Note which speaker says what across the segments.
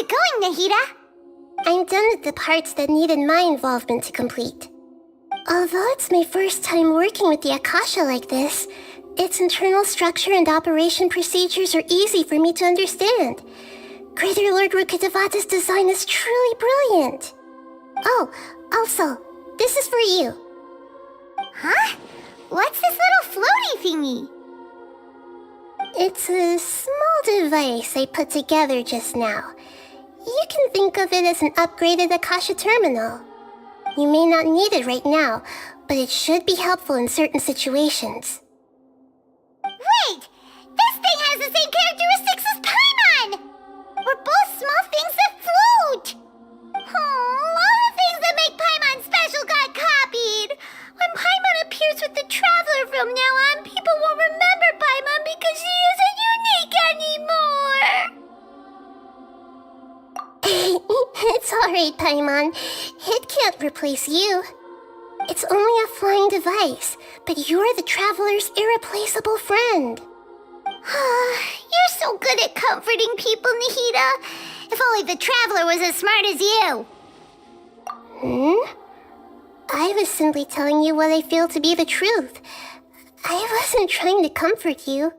Speaker 1: it going, Nahida?
Speaker 2: I'm done with the parts that needed my involvement to complete. Although it's my first time working with the Akasha like this, its internal structure and operation procedures are easy for me to understand. Greater Lord Rukkhadevata's design is truly brilliant. Oh, also, this is for you.
Speaker 1: Huh? What's this little floaty thingy?
Speaker 2: It's a small device I put together just now. You can think of it as an upgraded Akasha terminal. You may not need it right now, but it should be helpful in certain situations.
Speaker 1: Wait! This thing has the same characteristics as Paimon! We're both small things that float! Oh, all the things that make Paimon special got copied! When Paimon appears with the Traveler from now on, people won't remember Paimon because she isn't unique anymore!
Speaker 2: It's alright, Paimon. It can't replace you. It's only a flying device, but you're the Traveler's irreplaceable friend.
Speaker 1: You're so good at comforting people, Nahida. If only the Traveler was as smart as you.
Speaker 2: I was simply telling you what I feel to be the truth. I wasn't trying to comfort you.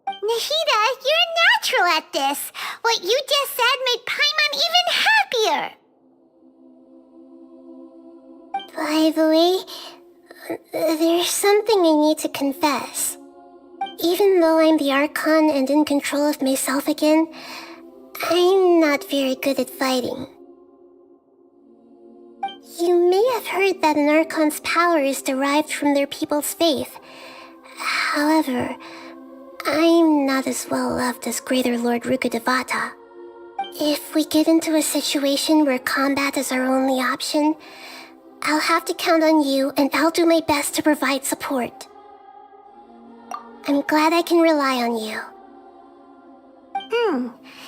Speaker 1: Nahida, you're natural at this. What you just said made Paimon even happier.
Speaker 2: By the way, there's something I need to confess. Even though I'm the Archon and in control of myself again, I'm not very good at fighting. You may have heard that an Archon's power is derived from their people's faith. However, I'm not as well loved as Greater Lord Rukkhadevata. If we get into a situation where combat is our only option, I'll have to count on you, and I'll do my best to provide support. I'm glad I can rely on you.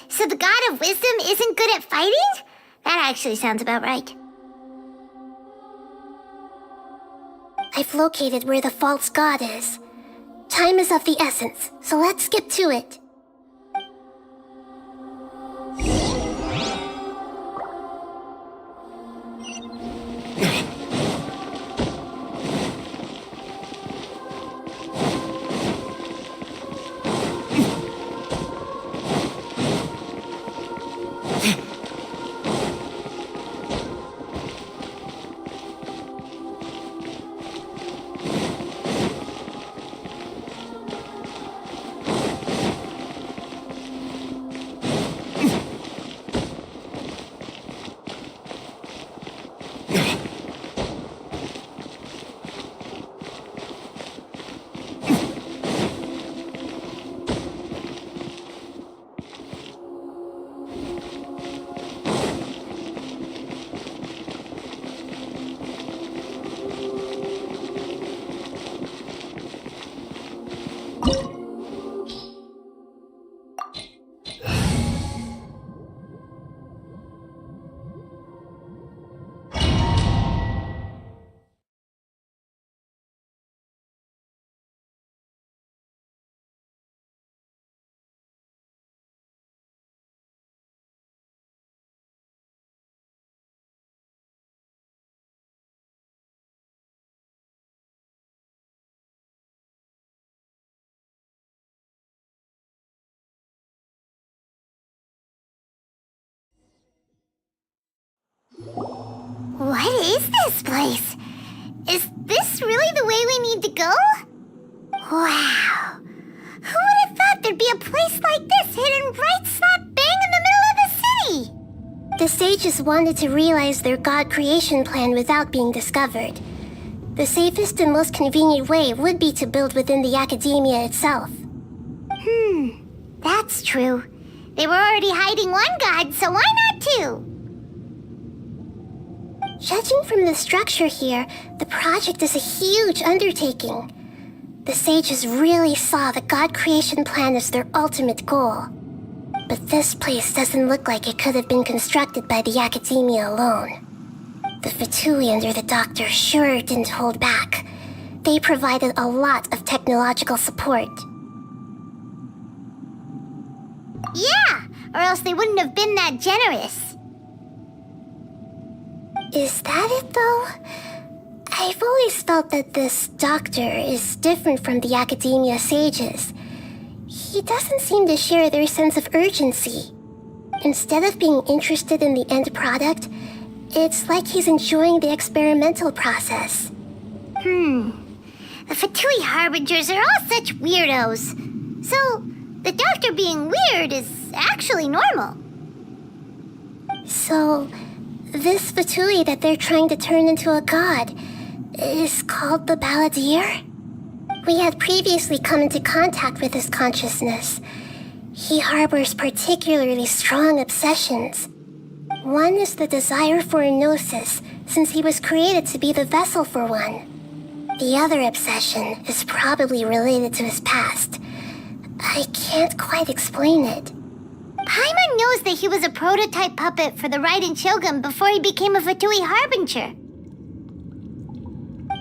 Speaker 1: So the God of Wisdom isn't good at fighting? That actually sounds about right.
Speaker 2: I've located where the false god is. Time is of the essence, so let's skip to it.
Speaker 1: What is this place? Is this really the way we need to go? Wow. Who would have thought there'd be a place like this hidden right slap bang in the middle of the city?
Speaker 2: The sages wanted to realize their god creation plan without being discovered. The safest and most convenient way would be to build within the academia itself.
Speaker 1: That's true. They were already hiding one god, so why not two?
Speaker 2: Judging from the structure here, the project is a huge undertaking. The sages really saw the god creation plan as their ultimate goal. But this place doesn't look like it could have been constructed by the academia alone. The Fatui under the doctor sure didn't hold back. They provided a lot of technological support.
Speaker 1: Yeah, or else they wouldn't have been that generous.
Speaker 2: Is that it, though? I've always felt that this doctor is different from the academia sages. He doesn't seem to share their sense of urgency. Instead of being interested in the end product, it's like he's enjoying the experimental process.
Speaker 1: The Fatui Harbingers are all such weirdos. So, the doctor being weird is actually normal.
Speaker 2: So, this Fatui that they're trying to turn into a god is called the Balladeer? We had previously come into contact with his consciousness. He harbors particularly strong obsessions. One is the desire for a gnosis, since he was created to be the vessel for one. The other obsession is probably related to his past. I can't quite explain it.
Speaker 1: Paimon knows that he was a prototype puppet for the Raiden Shogun before he became a Fatui Harbinger.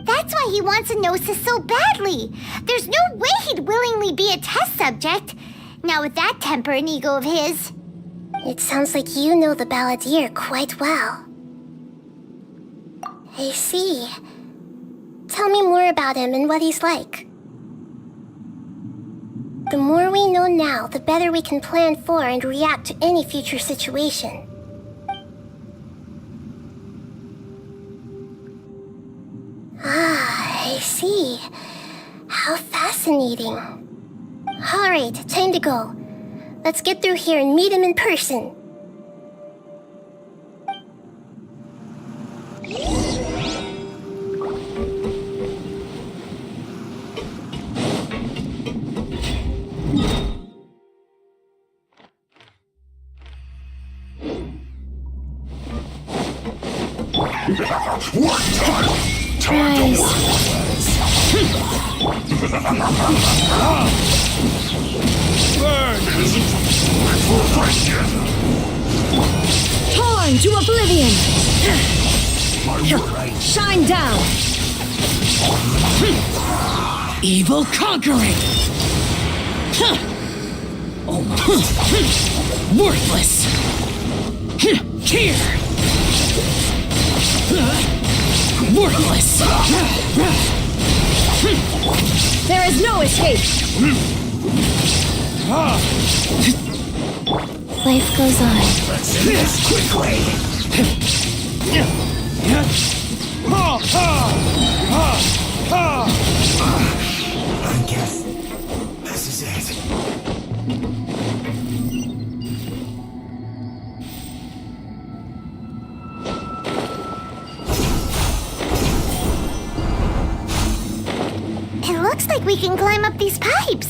Speaker 1: That's why he wants a gnosis so badly. There's no way he'd willingly be a test subject. Not with that temper and ego of his.
Speaker 2: It sounds like you know the Balladeer quite well. I see. Tell me more about him and what he's like. The more we know now, the better we can plan for and react to any future situation. Ah, I see. How fascinating. Alright, time to go. Let's get through here and meet him in person.
Speaker 3: What time? Time to burn!
Speaker 4: Torn to oblivion!
Speaker 3: Right.
Speaker 4: Shine down! Evil conquering! Worthless! Here! Worthless! There is no escape! Life goes on.
Speaker 3: Let's do this quickly. I guess this is it.
Speaker 1: It looks like we can climb up these pipes.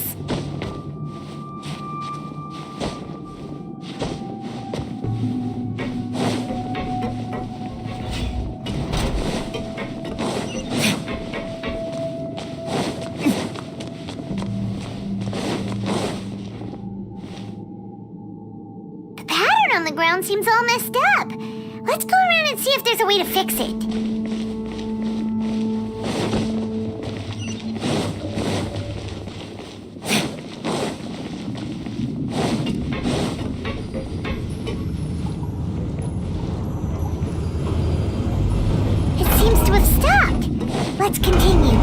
Speaker 1: The pattern on the ground seems all messed up. Let's go around and see if there's a way to fix it. Seems to have stopped. Let's continue.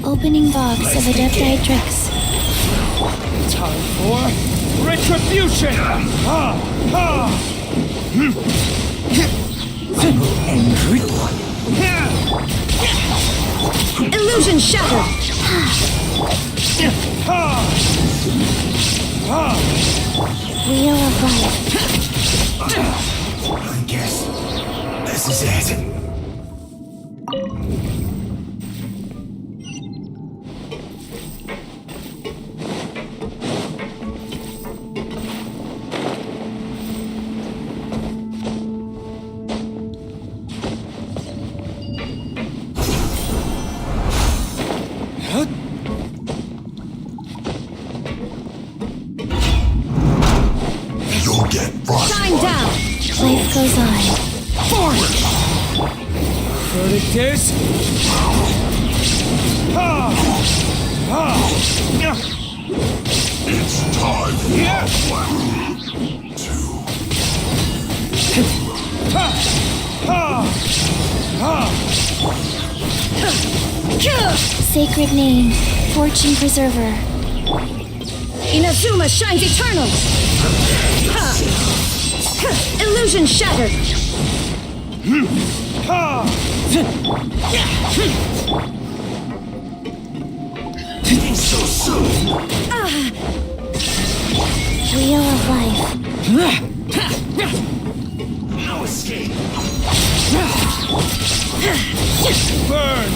Speaker 4: Opening box of Adepti-Trix.
Speaker 5: Time for retribution!
Speaker 4: Illusion shattered! Wheel of life.
Speaker 3: I guess this is it.
Speaker 4: Life goes on.
Speaker 5: Forward! Verdict is... Ha! Ha! Yeah!
Speaker 3: It's time for
Speaker 5: Yeah! Ha! Ha! Ha!
Speaker 4: Sacred name, Fortune Preserver. Inazuma shines eternal! Ha! Ha! Illusion shattered!
Speaker 5: Ha!
Speaker 3: so soon.
Speaker 4: Wheel of life.
Speaker 3: No escape.
Speaker 5: Burn!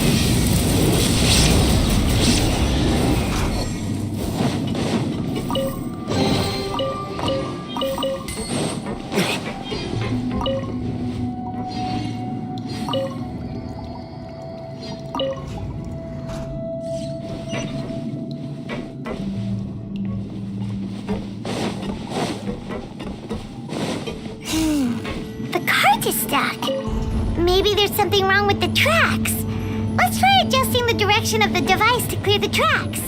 Speaker 1: The cart is stuck. Maybe there's something wrong with the tracks. Let's try adjusting the direction of the device to clear the tracks.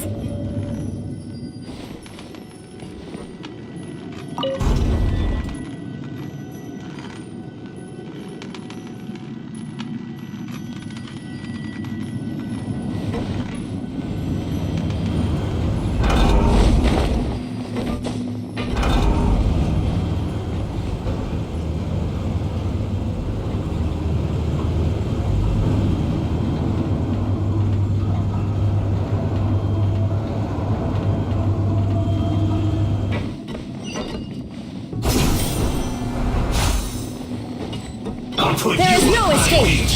Speaker 4: There is no escape!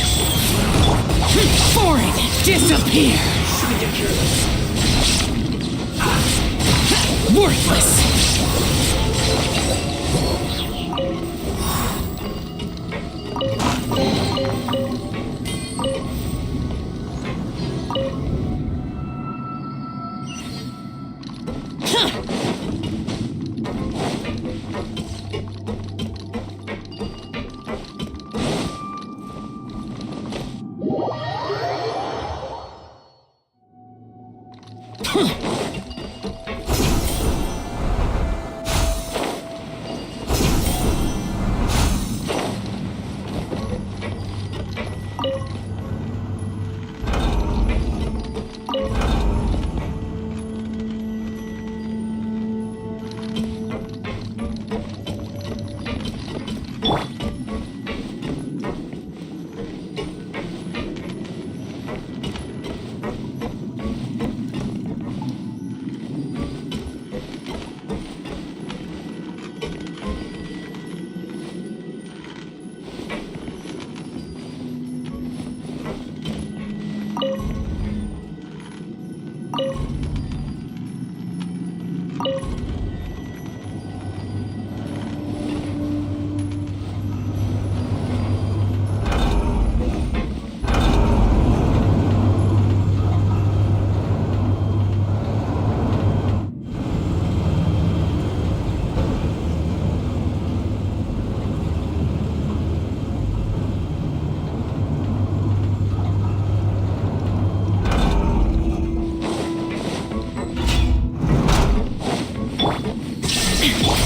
Speaker 5: Foreign! Disappear! Worthless!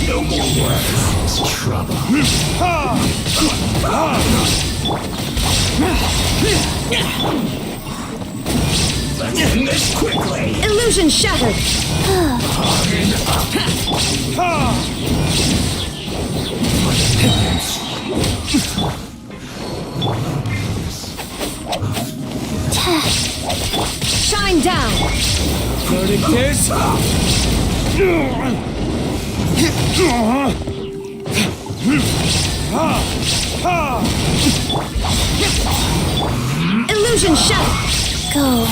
Speaker 3: No more words. It's trouble. Let's end this quickly.
Speaker 4: Illusion shattered! Shine down!
Speaker 5: Verdict is...
Speaker 4: Illusion shattered! Go.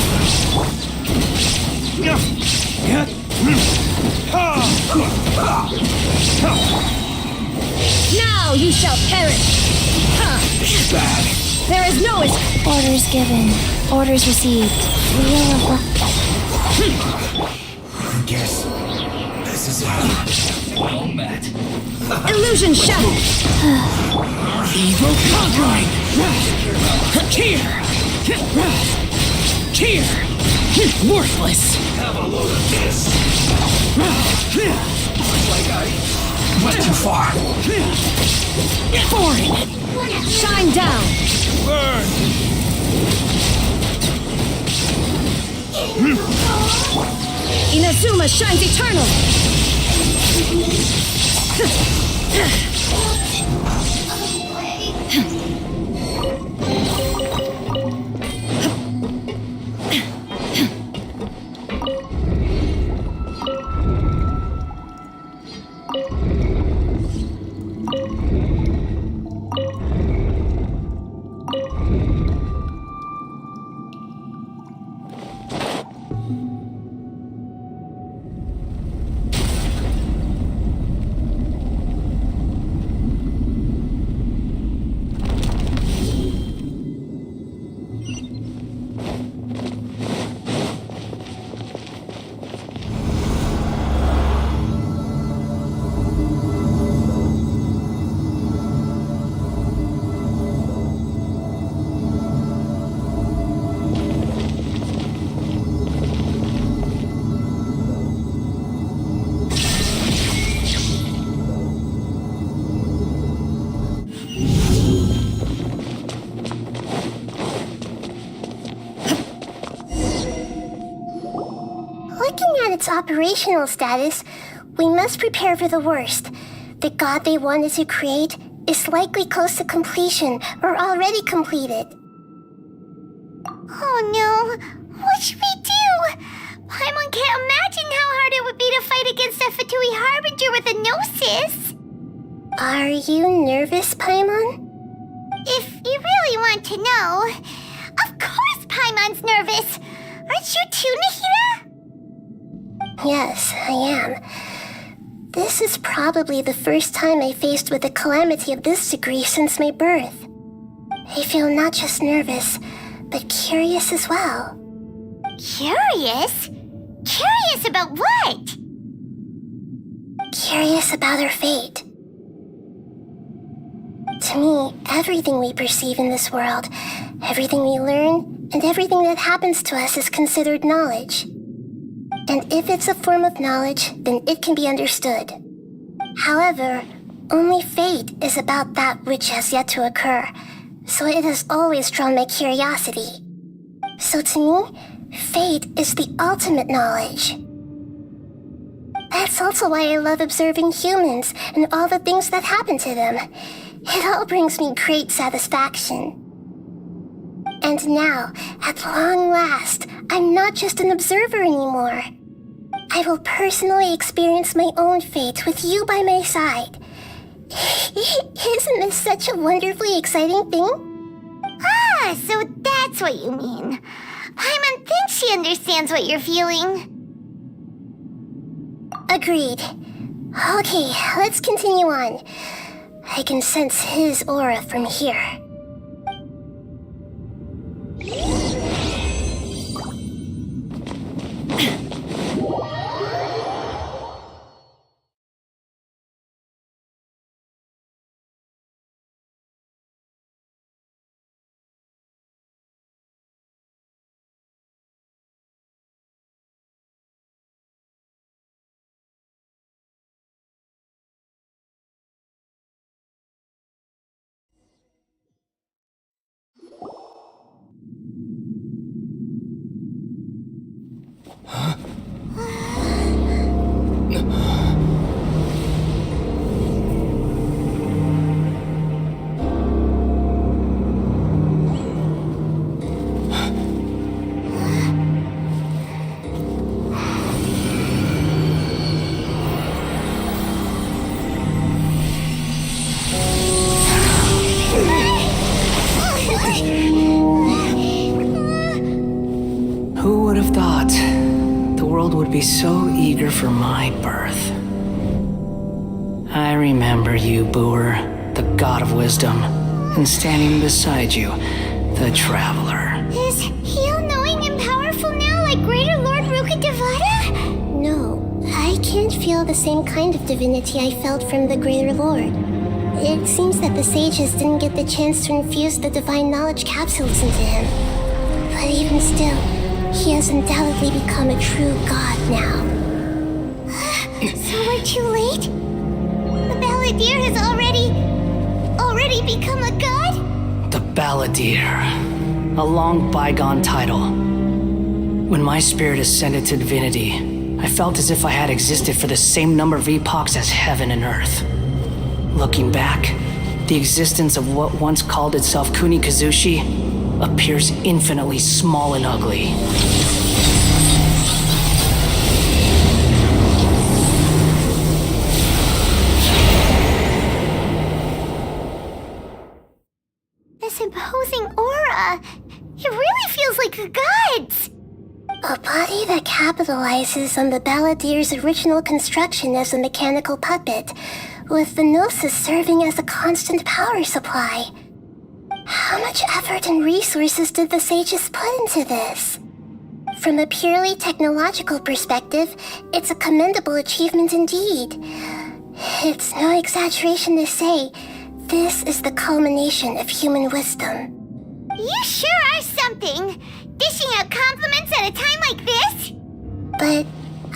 Speaker 4: Now you shall perish! There is no escape! Orders given. Orders received. Wheel of life.
Speaker 3: I guess this is it. Well met.
Speaker 4: Illusion shattered!
Speaker 5: Evil conquering! Here! Here! Worthless!
Speaker 3: Have a load of this. Like I went too far.
Speaker 5: Foreign!
Speaker 4: Shine down!
Speaker 5: Burn!
Speaker 4: Inazuma shines eternal!
Speaker 2: Looking at its operational status, we must prepare for the worst. The god they wanted to create is likely close to completion or already completed.
Speaker 1: Oh no, what should we do? Paimon can't imagine how hard it would be to fight against a Fatui Harbinger with a Gnosis.
Speaker 2: Are you nervous, Paimon?
Speaker 1: If you really want to know, of course Paimon's nervous. Aren't you too, Nahida?
Speaker 2: Yes, I am. This is probably the first time I faced with a calamity of this degree since my birth. I feel not just nervous, but curious as well.
Speaker 1: Curious? Curious about what?
Speaker 2: Curious about our fate. To me, everything we perceive in this world, everything we learn, and everything that happens to us is considered knowledge. And if it's a form of knowledge, then it can be understood. However, only fate is about that which has yet to occur, so it has always drawn my curiosity. So to me, fate is the ultimate knowledge. That's also why I love observing humans and all the things that happen to them. It all brings me great satisfaction. And now, at long last, I'm not just an observer anymore. I will personally experience my own fate with you by my side. Isn't this such a wonderfully exciting thing?
Speaker 1: Ah, so that's what you mean. Paimon thinks she understands what you're feeling.
Speaker 2: Agreed. Okay, let's continue on. I can sense his aura from here.
Speaker 6: Who would have thought the world would be so eager for my birth? I remember you, Boor, the god of wisdom, and standing beside you, the traveler.
Speaker 1: Is he all-knowing and powerful now like Greater Lord Rukkhadevata?
Speaker 2: No, I can't feel the same kind of divinity I felt from the Greater Lord. It seems that the sages didn't get the chance to infuse the divine knowledge capsules into him. But even still, he has undoubtedly become a true god now.
Speaker 1: So we're too late? The Balladeer has already become a god?
Speaker 6: The Balladeer. A long bygone title. When my spirit ascended to divinity, I felt as if I had existed for the same number of epochs as heaven and earth. Looking back, the existence of what once called itself Kunikazushi appears infinitely small and ugly.
Speaker 1: This imposing aura, it really feels like a god's.
Speaker 2: A body that capitalizes on the Balladeer's original construction as a mechanical puppet, with the Gnosis serving as a constant power supply. How much effort and resources did the sages put into this? From a purely technological perspective, it's a commendable achievement indeed. It's no exaggeration to say, this is the culmination of human wisdom.
Speaker 1: You sure are something. Dishing out compliments at a time like this?
Speaker 2: But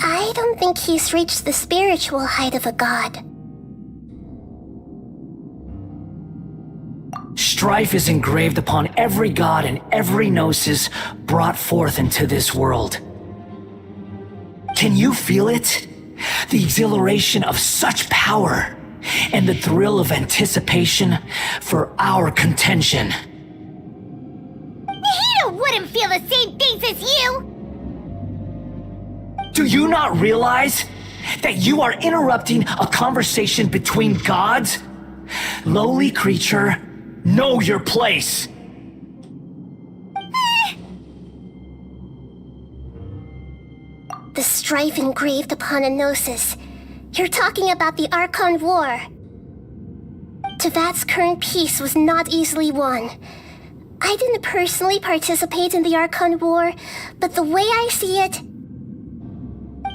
Speaker 2: I don't think he's reached the spiritual height of a god.
Speaker 6: Strife is engraved upon every god and every gnosis brought forth into this world. Can you feel it? The exhilaration of such power and the thrill of anticipation for our contention.
Speaker 1: He wouldn't feel the same things as you!
Speaker 6: Do you not realize that you are interrupting a conversation between gods? Lowly creature, know your place.
Speaker 2: The strife engraved upon a gnosis. You're talking about the Archon War. Tevat's current peace was not easily won. I didn't personally participate in the Archon War, but the way I see it,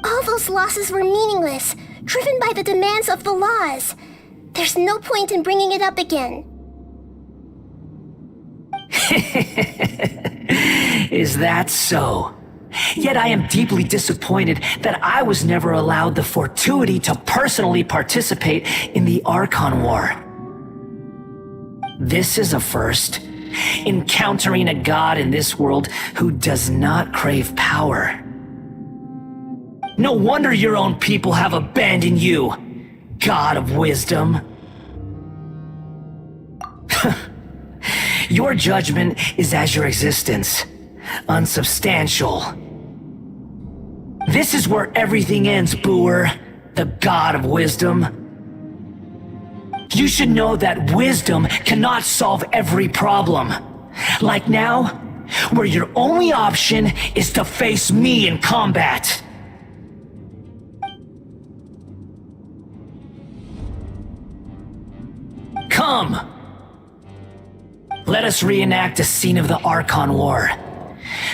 Speaker 2: all those losses were meaningless, driven by the demands of the laws. There's no point in bringing it up again.
Speaker 6: Is that so? Yet I am deeply disappointed that I was never allowed the fortuity to personally participate in the Archon War. This is a first. Encountering a god in this world who does not crave power. No wonder your own people have abandoned you, God of Wisdom. Your judgment is as your existence, unsubstantial. This is where everything ends, Booer, the God of Wisdom. You should know that wisdom cannot solve every problem. Like now, where your only option is to face me in combat. Come! Let us reenact a scene of the Archon War.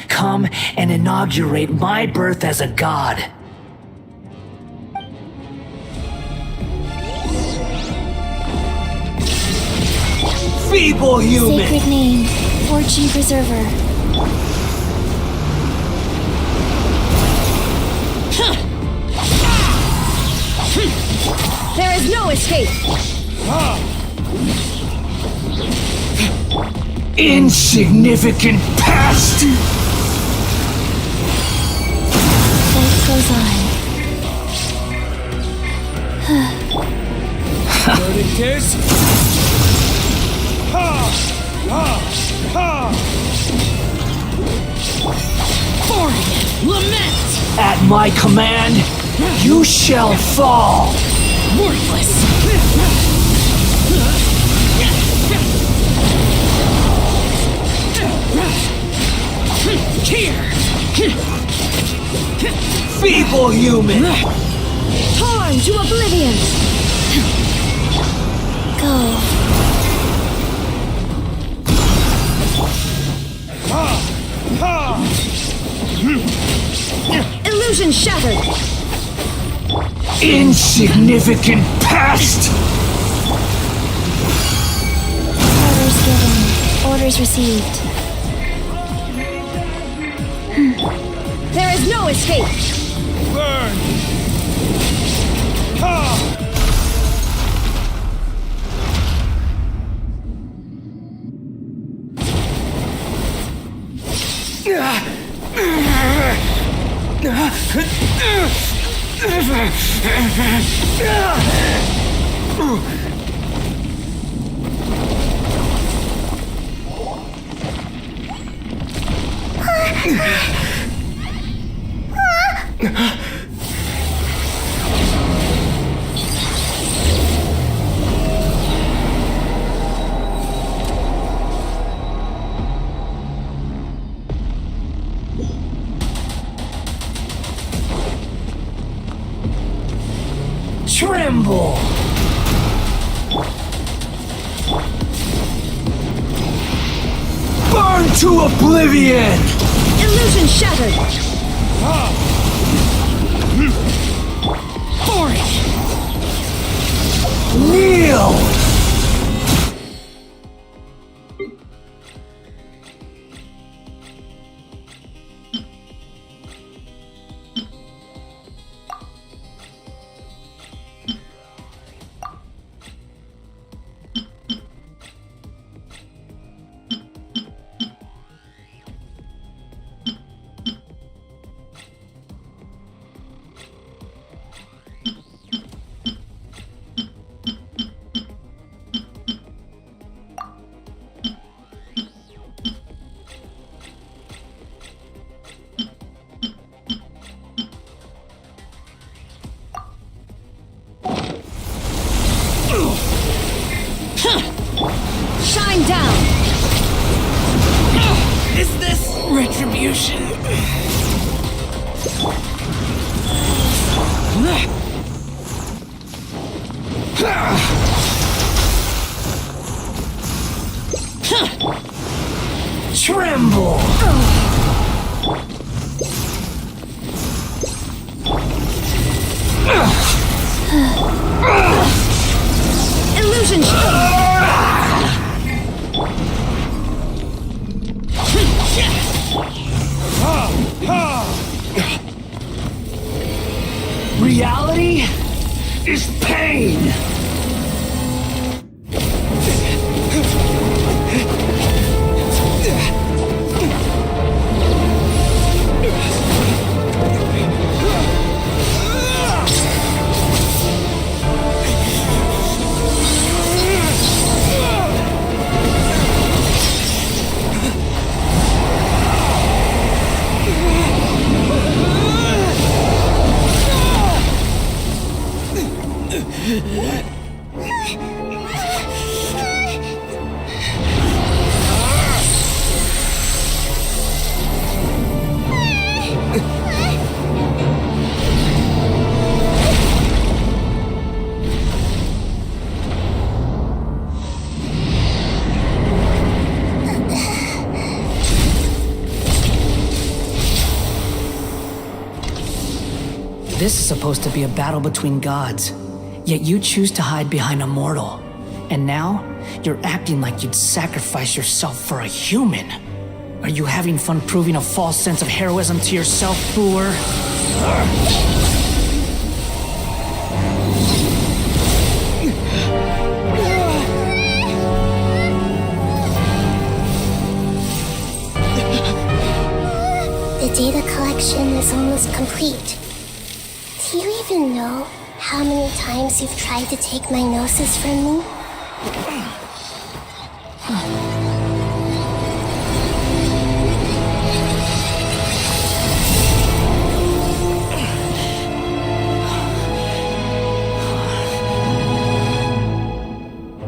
Speaker 6: Come and inaugurate my birth as a god. Feeble human!
Speaker 4: Sacred name, Fortune Preserver.
Speaker 7: There is no escape!
Speaker 3: Insignificant past!
Speaker 4: Life goes on.
Speaker 5: Verdict is... Fury, lament!
Speaker 6: At my command, you shall fall!
Speaker 5: Worthless! Here!
Speaker 6: Feeble human!
Speaker 7: Torn to oblivion!
Speaker 4: Go.
Speaker 7: Illusion shattered!
Speaker 3: Insignificant past!
Speaker 4: Orders given. Orders received.
Speaker 7: There is no escape!
Speaker 5: Burn! Ha!
Speaker 3: Tremble! Burn to oblivion!
Speaker 7: Illusion shattered!
Speaker 5: Boring!
Speaker 3: Kneel!
Speaker 7: Shine down!
Speaker 5: Is this retribution?
Speaker 3: Tremble!
Speaker 7: Illusion shattered!
Speaker 3: Reality is pain!
Speaker 6: This is supposed to be a battle between gods, yet you choose to hide behind a mortal. And now, you're acting like you'd sacrifice yourself for a human. Are you having fun proving a false sense of heroism to yourself, Booer?
Speaker 2: The data collection is almost complete. Do you even know how many times you've tried to take my gnosis from me?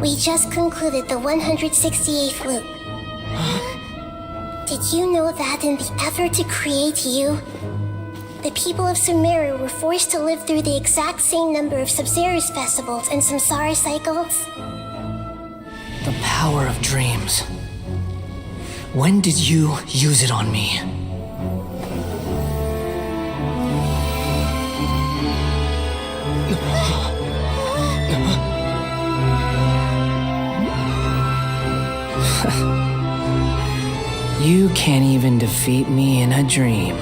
Speaker 2: We just concluded the 168th loop. Did you know that in the effort to create you, the people of Sumeru were forced to live through the exact same number of Sub-Zerus festivals and Samsara cycles?
Speaker 6: The power of dreams. When did you use it on me? You can't even defeat me in a dream.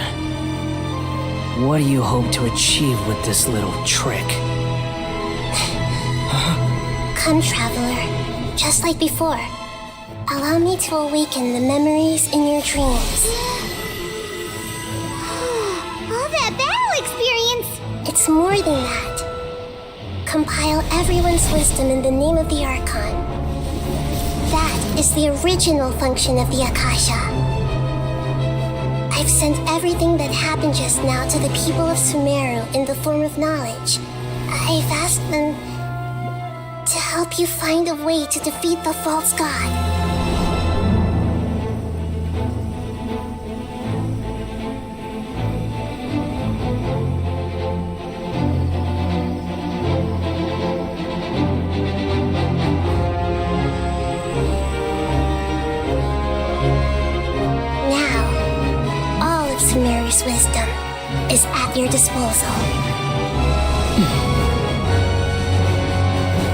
Speaker 6: What do you hope to achieve with this little trick?
Speaker 2: Come, traveler. Just like before. Allow me to awaken the memories in your dreams.
Speaker 1: All that battle experience!
Speaker 2: It's more than that. Compile everyone's wisdom in the name of the Archon. That is the original function of the Akasha. I've sent everything that happened just now to the people of Sumeru in the form of knowledge. I've asked them to help you find a way to defeat the false god. Sumeru's wisdom is at your disposal.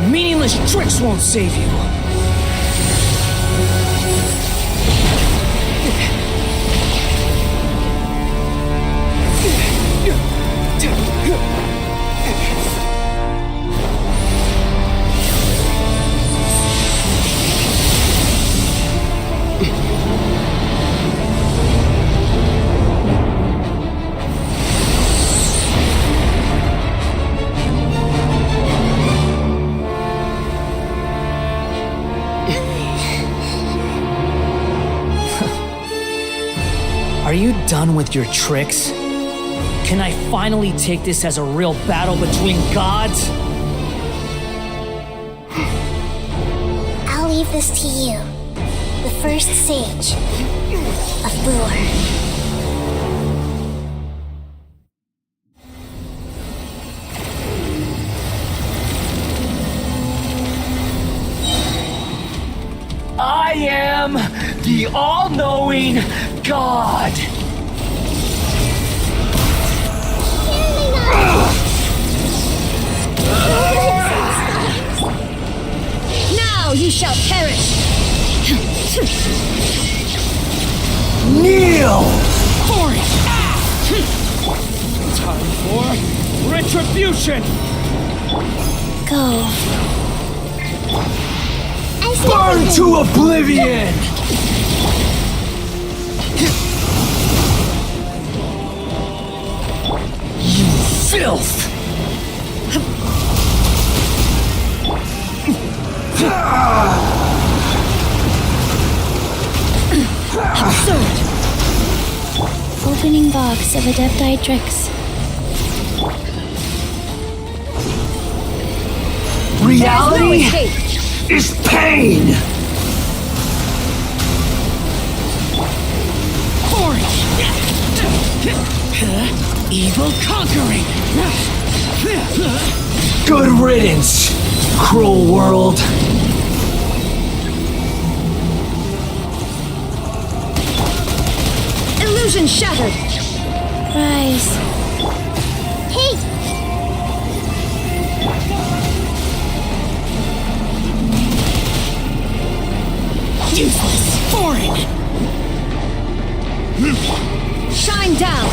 Speaker 6: Meaningless tricks won't save you. Are you done with your tricks? Can I finally take this as a real battle between gods?
Speaker 2: I'll leave this to you, the first sage of Lure.
Speaker 3: I am the all-knowing God.
Speaker 7: Now you shall perish!
Speaker 3: Kneel!
Speaker 5: For it! Time for retribution!
Speaker 4: Go.
Speaker 3: Burn to oblivion! You filth!
Speaker 4: Sword. Opening box of Adepti tricks.
Speaker 3: Reality is pain!
Speaker 5: For it! Evil conquering!
Speaker 3: Good riddance, cruel world!
Speaker 7: Illusion shattered!
Speaker 4: Rise.
Speaker 1: Hey!
Speaker 5: Useless! Foreign!
Speaker 7: Shine down!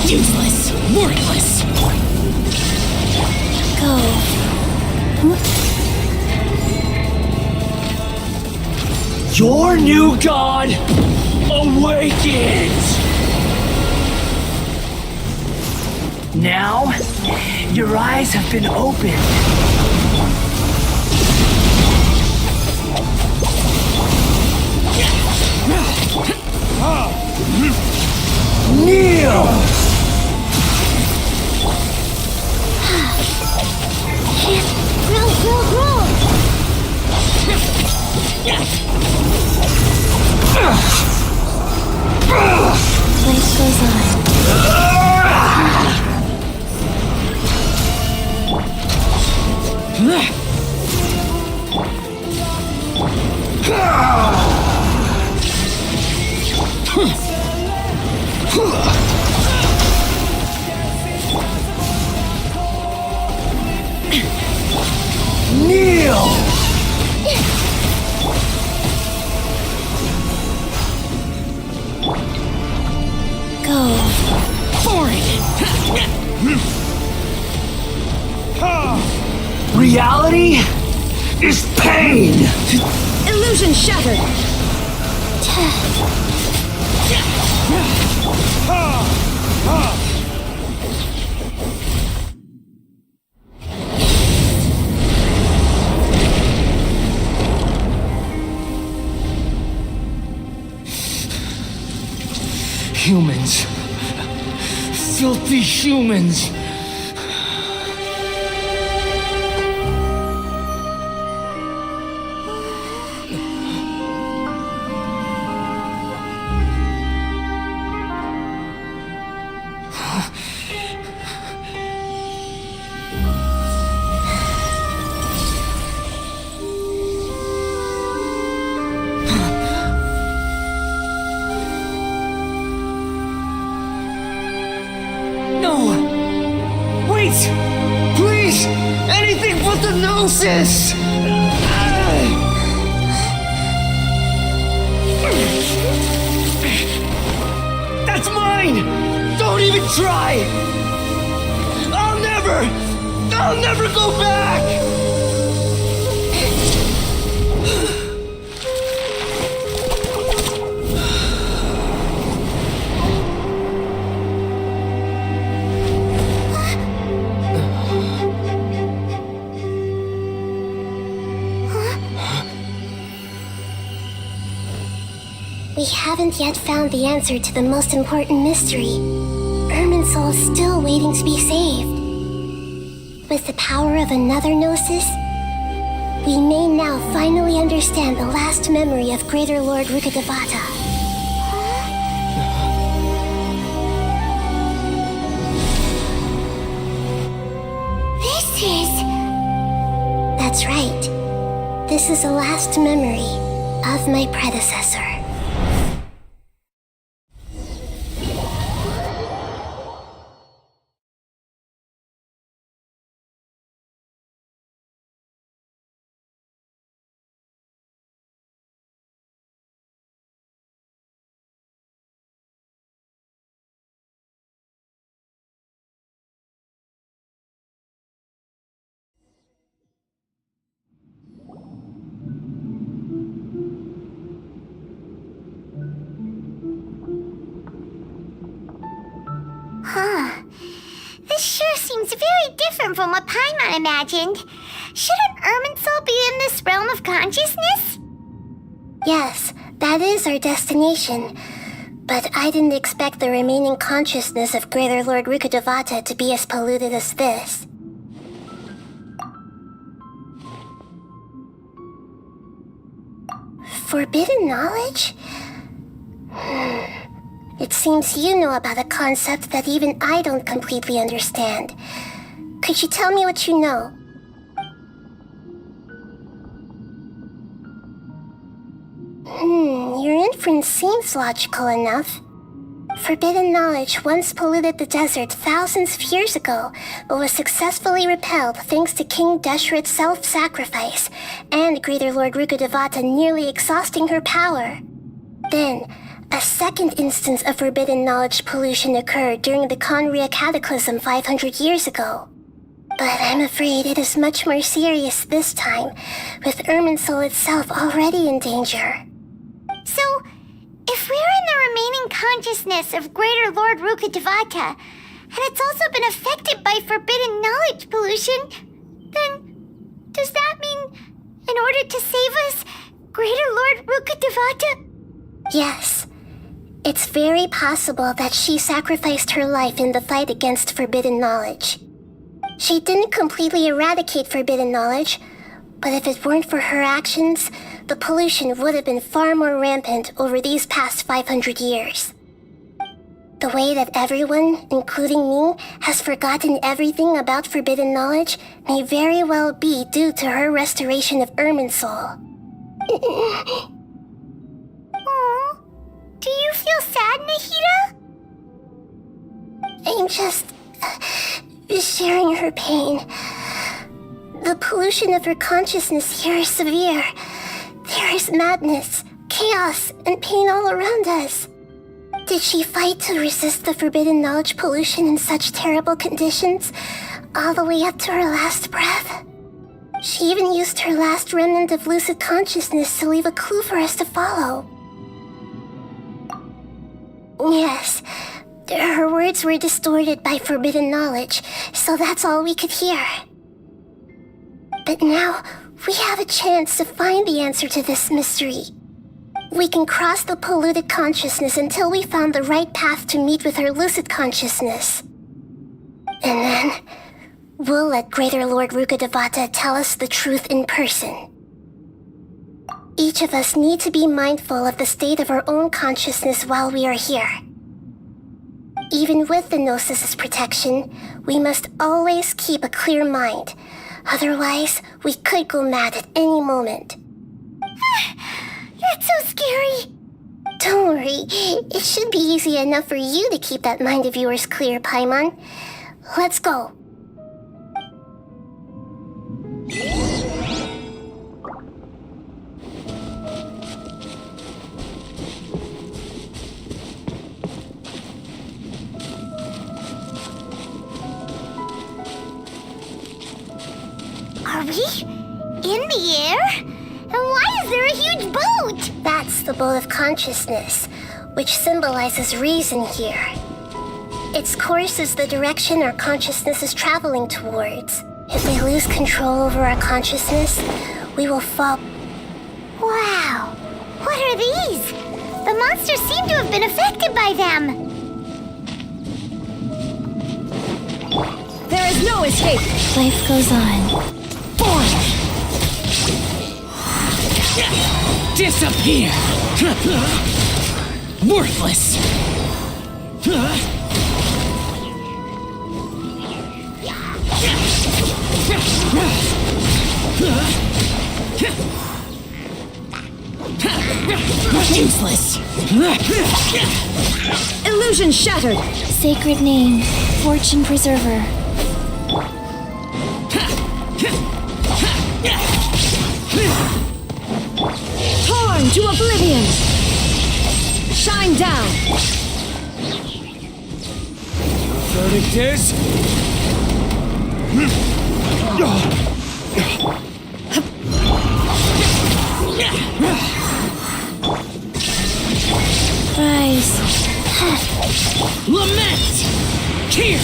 Speaker 5: Useless! Worthless!
Speaker 4: Go.
Speaker 3: Your new god awakens! Now, your eyes have been opened. Kneel!
Speaker 1: Roll!
Speaker 4: Life goes on.
Speaker 3: Kneel!
Speaker 4: Go.
Speaker 5: For it!
Speaker 3: Reality is pain!
Speaker 7: Illusion shattered.
Speaker 3: Humans. Filthy humans. Please! Anything but the Gnosis! That's mine! Don't even try! I'll never go back!
Speaker 2: We haven't yet found the answer to the most important mystery. Irminsul is still waiting to be saved. With the power of another Gnosis, we may now finally understand the last memory of Greater Lord Rukkhadevata. That's right. This is the last memory of my predecessor.
Speaker 1: This sure seems very different from what Paimon imagined. Shouldn't Irminsul be in this realm of consciousness?
Speaker 2: Yes, that is our destination. But I didn't expect the remaining consciousness of Greater Lord Rukkhadevata to be as polluted as this. Forbidden knowledge? It seems you know about a concept that even I don't completely understand. Could you tell me what you know? Your inference seems logical enough. Forbidden knowledge once polluted the desert thousands of years ago, but was successfully repelled thanks to King Deshret's self-sacrifice and Greater Lord Rukkhadevata nearly exhausting her power. Then, a second instance of forbidden knowledge pollution occurred during the Conria Cataclysm 500 years ago. But I'm afraid it is much more serious this time, with Irminsul itself already in danger.
Speaker 1: So, if we're in the remaining consciousness of Greater Lord Rukkhadevata, and it's also been affected by forbidden knowledge pollution, then does that mean, in order to save us, Greater Lord Rukkhadevata?
Speaker 2: Yes. It's very possible that she sacrificed her life in the fight against forbidden knowledge. She didn't completely eradicate forbidden knowledge, but if it weren't for her actions, the pollution would have been far more rampant over these past 500 years. The way that everyone, including me, has forgotten everything about forbidden knowledge may very well be due to her restoration of Irminsul.
Speaker 1: Aww. Do you feel sad, Nahida?
Speaker 2: I'm just sharing her pain. The pollution of her consciousness here is severe. There is madness, chaos, and pain all around us. Did she fight to resist the forbidden knowledge pollution in such terrible conditions, all the way up to her last breath? She even used her last remnant of lucid consciousness to leave a clue for us to follow. Yes, her words were distorted by forbidden knowledge, so that's all we could hear. But now, we have a chance to find the answer to this mystery. We can cross the polluted consciousness until we found the right path to meet with our lucid consciousness. And then, we'll let Greater Lord Rukkhadevata tell us the truth in person. Each of us need to be mindful of the state of our own consciousness while we are here. Even with the Gnosis' protection, we must always keep a clear mind. Otherwise, we could go mad at any moment.
Speaker 1: That's so scary.
Speaker 2: Don't worry, it should be easy enough for you to keep that mind of yours clear, Paimon. Let's go.
Speaker 1: Are we in the air? And why is there a huge boat?
Speaker 2: That's the boat of consciousness, which symbolizes reason here. Its course is the direction our consciousness is traveling towards. If we lose control over our consciousness, we will fall.
Speaker 1: Wow! What are these? The monsters seem to have been affected by them.
Speaker 7: There is no escape.
Speaker 4: Life goes on.
Speaker 5: Disappear! Worthless! Useless!
Speaker 7: Illusion shattered.
Speaker 4: Sacred name, Fortune Preserver.
Speaker 7: Torn to oblivion. Shine down.
Speaker 3: Verdict is...
Speaker 4: Rise.
Speaker 5: Lament! Here!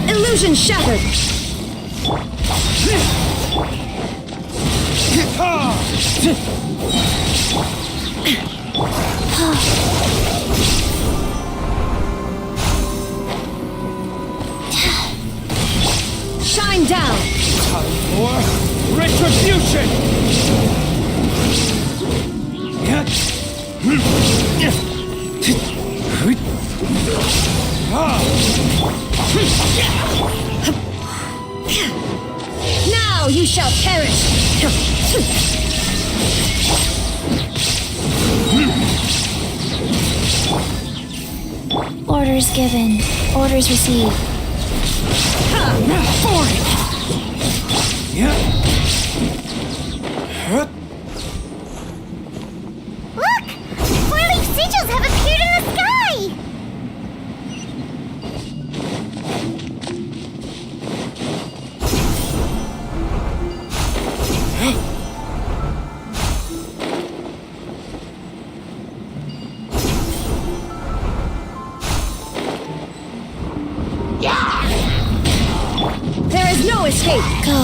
Speaker 7: Illusion shattered. Shine down.
Speaker 3: Time for retribution!
Speaker 7: Now you shall perish.
Speaker 4: Orders given. Orders received.
Speaker 1: Look! Four-leaf sigils have appeared in the sky!
Speaker 7: There is no escape.
Speaker 4: Go.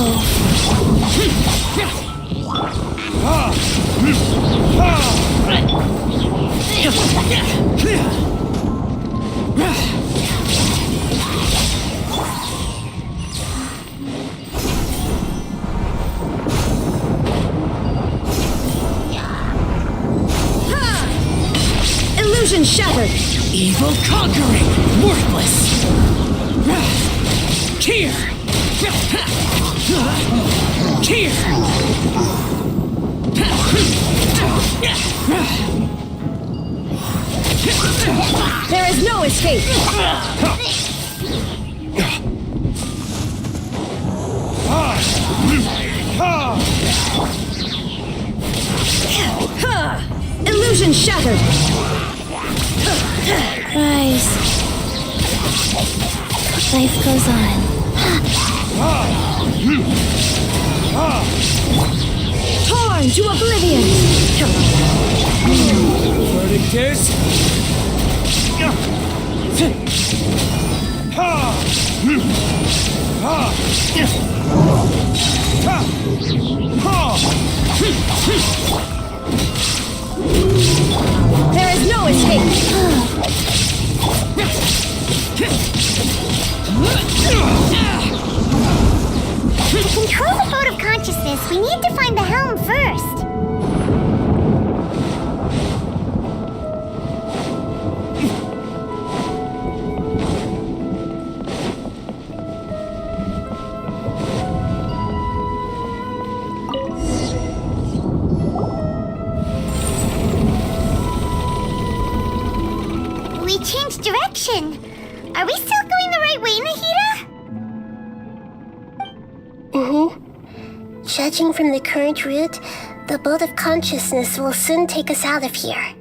Speaker 7: Illusion shattered.
Speaker 5: Evil conquering! Worthless!
Speaker 7: escape! Illusion shattered!
Speaker 4: Rise. Life goes on.
Speaker 7: Torn to oblivion!
Speaker 3: Verdict is...
Speaker 7: There is no escape!
Speaker 1: To control the boat of consciousness, we need to find the helm first. We changed direction. Are we still going the right way, Nahida?
Speaker 2: Judging from the current route, the boat of consciousness will soon take us out of here.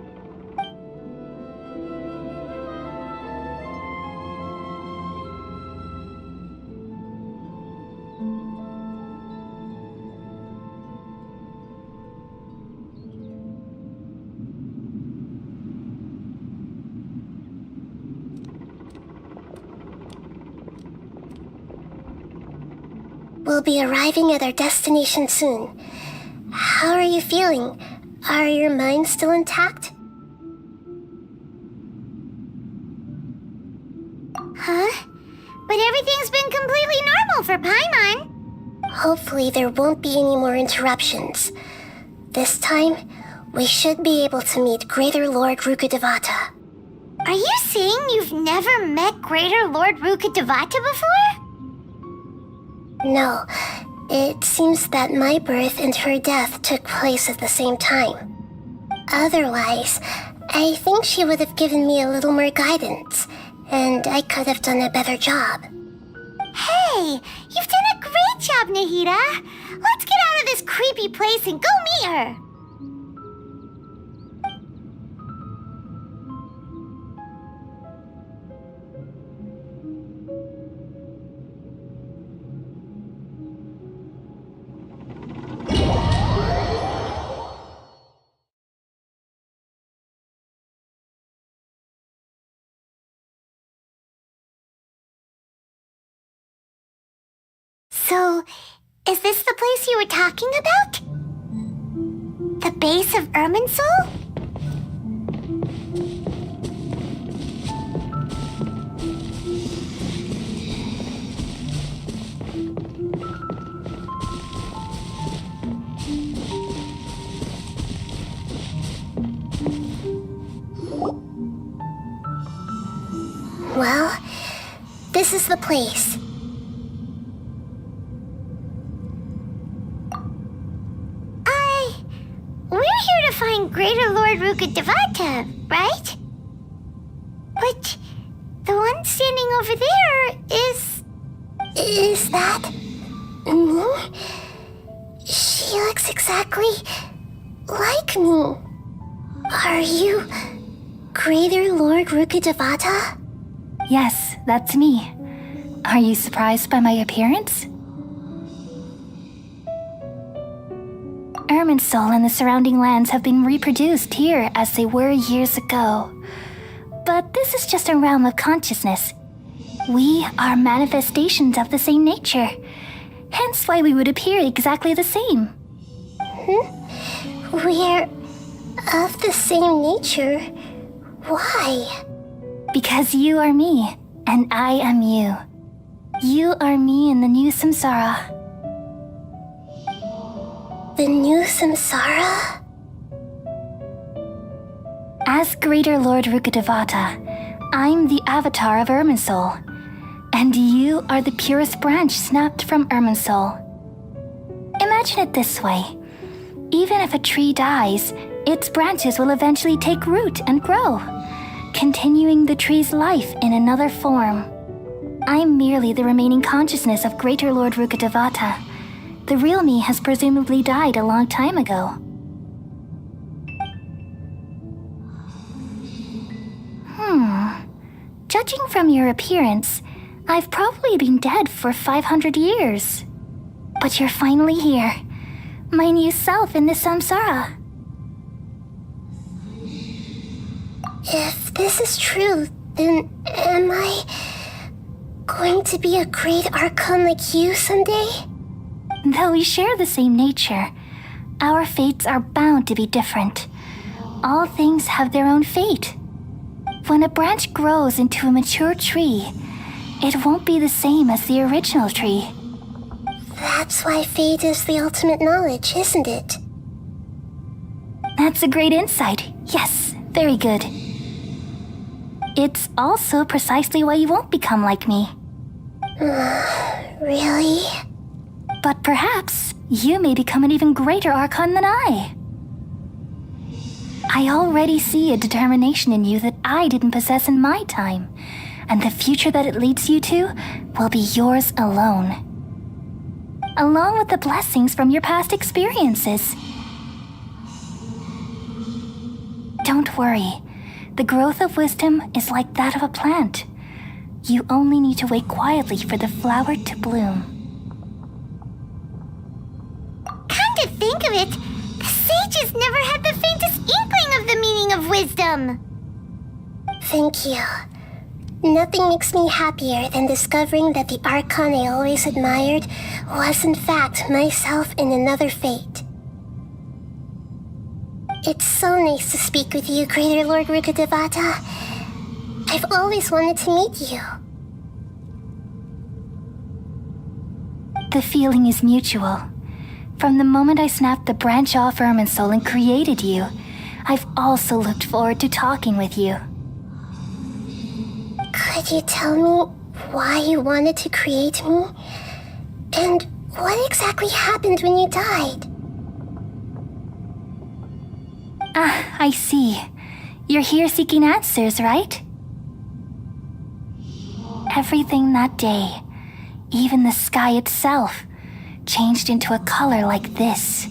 Speaker 2: We'll be arriving at our destination soon. How are you feeling? Are your minds still intact?
Speaker 1: Huh? But everything's been completely normal for Paimon.
Speaker 2: Hopefully there won't be any more interruptions. This time, we should be able to meet Greater Lord Rukkhadevata.
Speaker 1: Are you saying you've never met Greater Lord Rukkhadevata before?
Speaker 2: No, it seems that my birth and her death took place at the same time. Otherwise, I think she would have given me a little more guidance, and I could have done a better job.
Speaker 1: Hey, you've done a great job, Nahida. Let's get out of this creepy place and go meet her. So, is this the place you were talking about? The base of Irminsul?
Speaker 2: Well, this is the place.
Speaker 1: We're here to find Greater Lord Rukkhadevata, right? But the one standing over there is...
Speaker 2: Is that... me? She looks exactly like me. Are you Greater Lord Rukkhadevata?
Speaker 4: Yes, that's me. Are you surprised by my appearance? Irminsul and the surrounding lands have been reproduced here as they were years ago. But this is just a realm of consciousness. We are manifestations of the same nature, hence why we would appear exactly the same.
Speaker 2: We're of the same nature. Why?
Speaker 4: Because you are me, and I am you. You are me in the new samsara.
Speaker 2: The new samsara?
Speaker 4: As Greater Lord Rukkhadevata, I'm the avatar of Irminsul, and you are the purest branch snapped from Irminsul. Imagine it this way. Even if a tree dies, its branches will eventually take root and grow, continuing the tree's life in another form. I'm merely the remaining consciousness of Greater Lord Rukkhadevata. The real me has presumably died a long time ago. Judging from your appearance, I've probably been dead for 500 years. But you're finally here, my new self in the samsara.
Speaker 2: If this is true, then am I going to be a great Archon like you someday?
Speaker 4: Though we share the same nature, our fates are bound to be different. All things have their own fate. When a branch grows into a mature tree, it won't be the same as the original tree.
Speaker 2: That's why fate is the ultimate knowledge, isn't it?
Speaker 4: That's a great insight. Yes, very good. It's also precisely why you won't become like me.
Speaker 2: Really?
Speaker 4: But perhaps you may become an even greater Archon than I. I already see a determination in you that I didn't possess in my time, and the future that it leads you to will be yours alone. Along with the blessings from your past experiences. Don't worry. The growth of wisdom is like that of a plant. You only need to wait quietly for the flower to bloom.
Speaker 1: Come to think of it, the sages never had the faintest inkling of the meaning of wisdom.
Speaker 2: Thank you. Nothing makes me happier than discovering that the Archon I always admired was in fact myself in another fate. It's so nice to speak with you, Greater Lord Rukkhadevata. I've always wanted to meet you.
Speaker 4: The feeling is mutual. From the moment I snapped the branch off Irminsul and created you, I've also looked forward to talking with you.
Speaker 2: Could you tell me why you wanted to create me? And what exactly happened when you died?
Speaker 4: Ah, I see. You're here seeking answers, right? Everything that day, even the sky itself, changed into a color like this.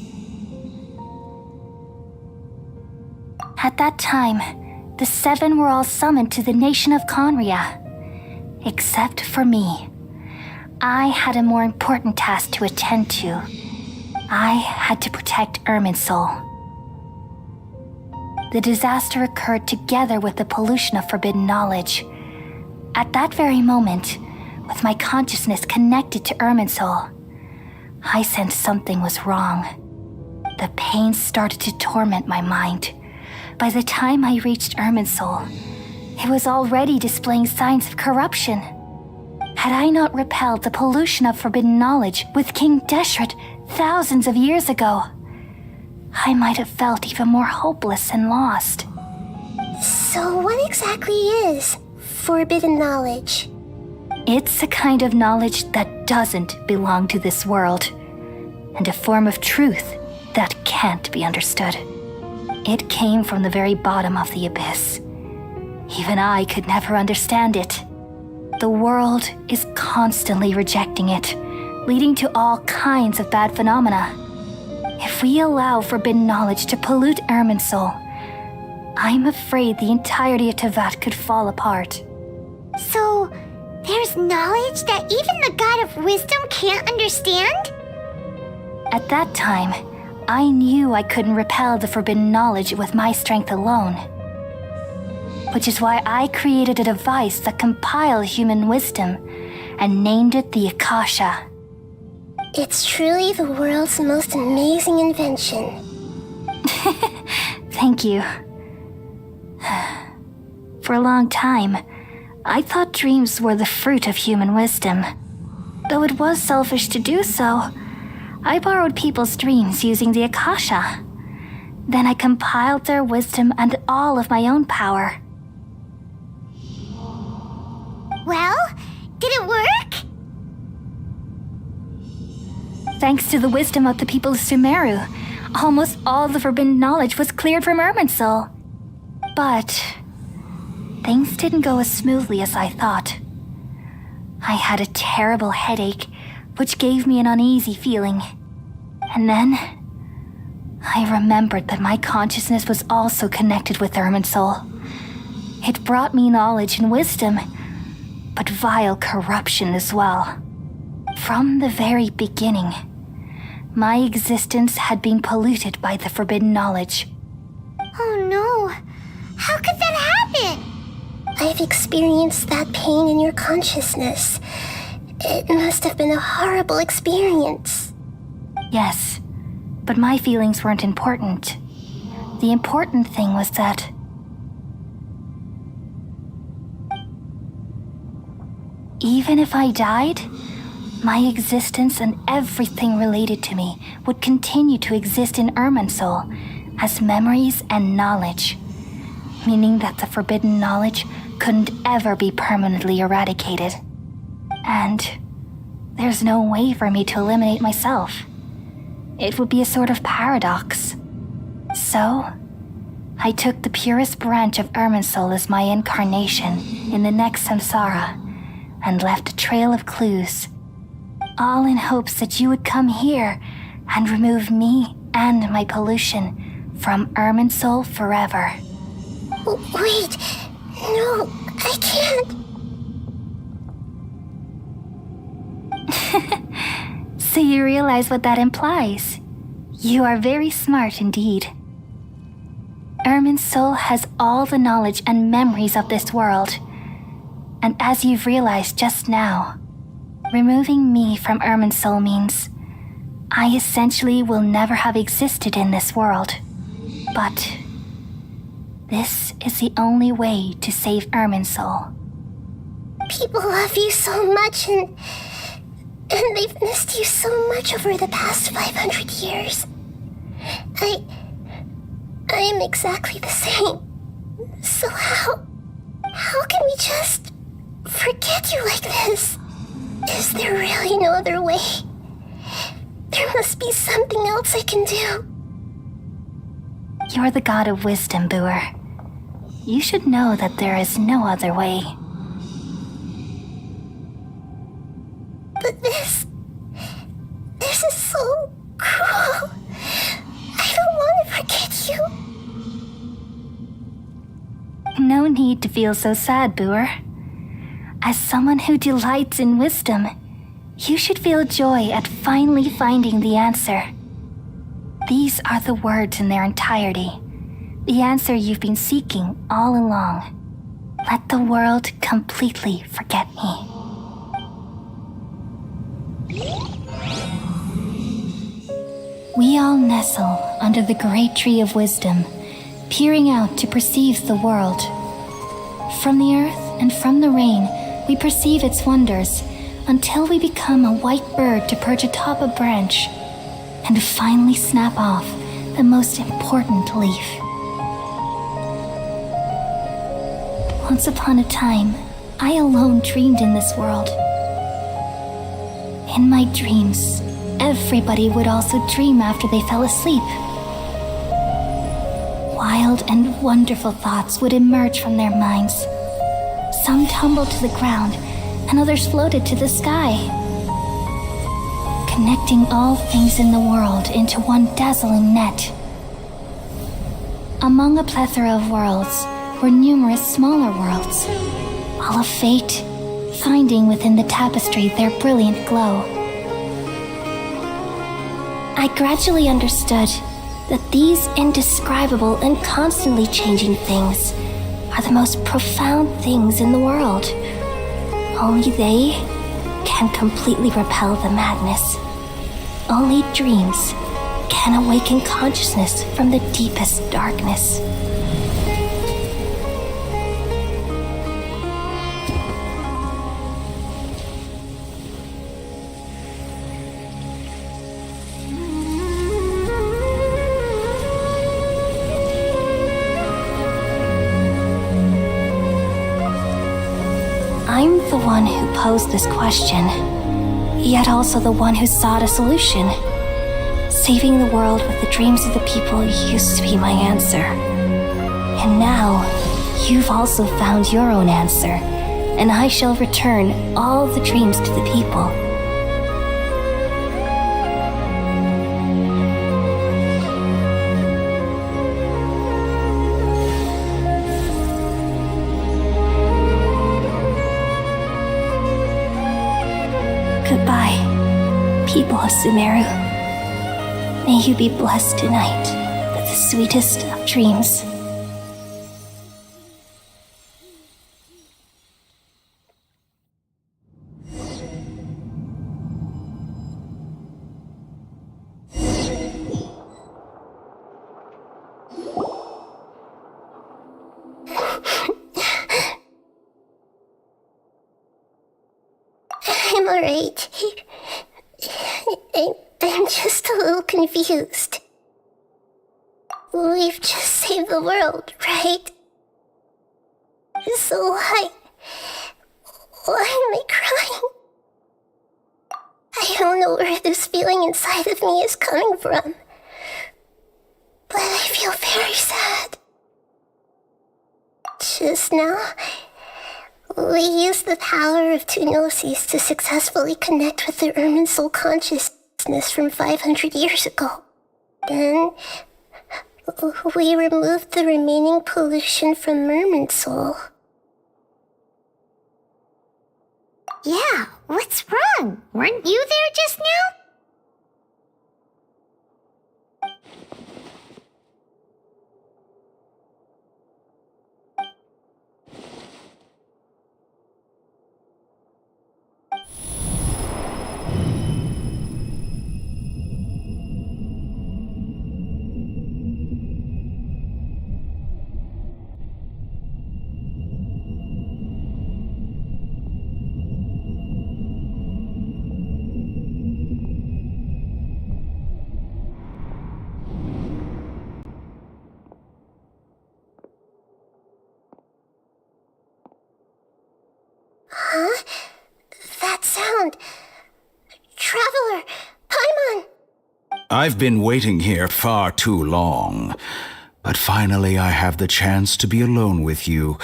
Speaker 4: At that time, the seven were all summoned to the nation of Conria. Except for me. I had a more important task to attend to. I had to protect Irminsul. The disaster occurred together with the pollution of forbidden knowledge. At that very moment, with my consciousness connected to Irminsul, I sensed something was wrong. The pain started to torment my mind. By the time I reached Irminsul, it was already displaying signs of corruption. Had I not repelled the pollution of forbidden knowledge with King Deshret thousands of years ago, I might have felt even more hopeless and lost.
Speaker 2: So what exactly is forbidden knowledge?
Speaker 4: It's a kind of knowledge that doesn't belong to this world, and a form of truth that can't be understood. It came from the very bottom of the abyss. Even I could never understand it. The world is constantly rejecting it, leading to all kinds of bad phenomena. If we allow forbidden knowledge to pollute Irminsul, I'm afraid the entirety of Tevat could fall apart.
Speaker 1: So, there's knowledge that even the God of wisdom can't understand?
Speaker 4: At that time, I knew I couldn't repel the forbidden knowledge with my strength alone. Which is why I created a device that compiled human wisdom and named it the Akasha.
Speaker 2: It's truly the world's most amazing invention.
Speaker 4: Thank you. For a long time, I thought dreams were the fruit of human wisdom. Though it was selfish to do so, I borrowed people's dreams using the Akasha. Then I compiled their wisdom and all of my own power.
Speaker 1: Well, did it work?
Speaker 4: Thanks to the wisdom of the people of Sumeru, almost all the forbidden knowledge was cleared from Irminsul. But things didn't go as smoothly as I thought. I had a terrible headache, which gave me an uneasy feeling. And then, I remembered that my consciousness was also connected with Irminsul. It brought me knowledge and wisdom, but vile corruption as well. From the very beginning, my existence had been polluted by the forbidden knowledge.
Speaker 1: Oh no! How could that happen?
Speaker 2: I've experienced that pain in your consciousness. It must have been a horrible experience.
Speaker 4: Yes, but my feelings weren't important. The important thing was that even if I died, my existence and everything related to me would continue to exist in Irminsul as memories and knowledge, meaning that the forbidden knowledge couldn't ever be permanently eradicated. And there's no way for me to eliminate myself. It would be a sort of paradox. So, I took the purest branch of Irminsul as my incarnation in the next samsara and left a trail of clues, all in hopes that you would come here and remove me and my pollution from Irminsul forever.
Speaker 2: Wait, no, I can't.
Speaker 4: So you realize what that implies. You are very smart indeed. Irminsul has all the knowledge and memories of this world. And as you've realized just now, removing me from Irminsul means I essentially will never have existed in this world. But this is the only way to save Irminsul.
Speaker 2: People love you so much and they've missed you so much over the past 500 years. I am exactly the same. So how can we just forget you like this? Is there really no other way? There must be something else I can do.
Speaker 4: You're the god of wisdom, Boer. You should know that there is no other way.
Speaker 2: But this is so cruel. I don't want to forget you.
Speaker 4: No need to feel so sad, Boer. As someone who delights in wisdom, you should feel joy at finally finding the answer. These are the words in their entirety, the answer you've been seeking all along. Let the world completely forget me. We all nestle under the great tree of wisdom, peering out to perceive the world. From the earth and from the rain, we perceive its wonders until we become a white bird to perch atop a branch and finally snap off the most important leaf. Once upon a time, I alone dreamed in this world. In my dreams, everybody would also dream after they fell asleep. Wild and wonderful thoughts would emerge from their minds. Some tumbled to the ground, and others floated to the sky, connecting all things in the world into one dazzling net. Among a plethora of worlds were numerous smaller worlds, all of fate, finding within the tapestry their brilliant glow. I gradually understood that these indescribable and constantly changing things are the most profound things in the world. Only they can completely repel the madness. Only dreams can awaken consciousness from the deepest darkness. I'm the one who posed this question, yet also the one who sought a solution. Saving the world with the dreams of the people used to be my answer. And now, You've also found your own answer, and I shall return all the dreams to the people. Goodbye, people of Sumeru. May you be blessed tonight with the sweetest of dreams.
Speaker 2: I'm alright. I'm just a little confused. We've just saved the world, right? So why am I crying? I don't know where this feeling inside of me is coming from, but I feel very sad. Just now, we used the power of two gnosis to successfully connect with the Ermin soul consciousness from 500 years ago. Then, we removed the remaining pollution from Merman soul.
Speaker 1: Yeah, what's wrong? Weren't you there just now?
Speaker 2: Huh? That sound. Traveler! Paimon!
Speaker 8: I've been waiting here far too long. But finally I have the chance to be alone with you.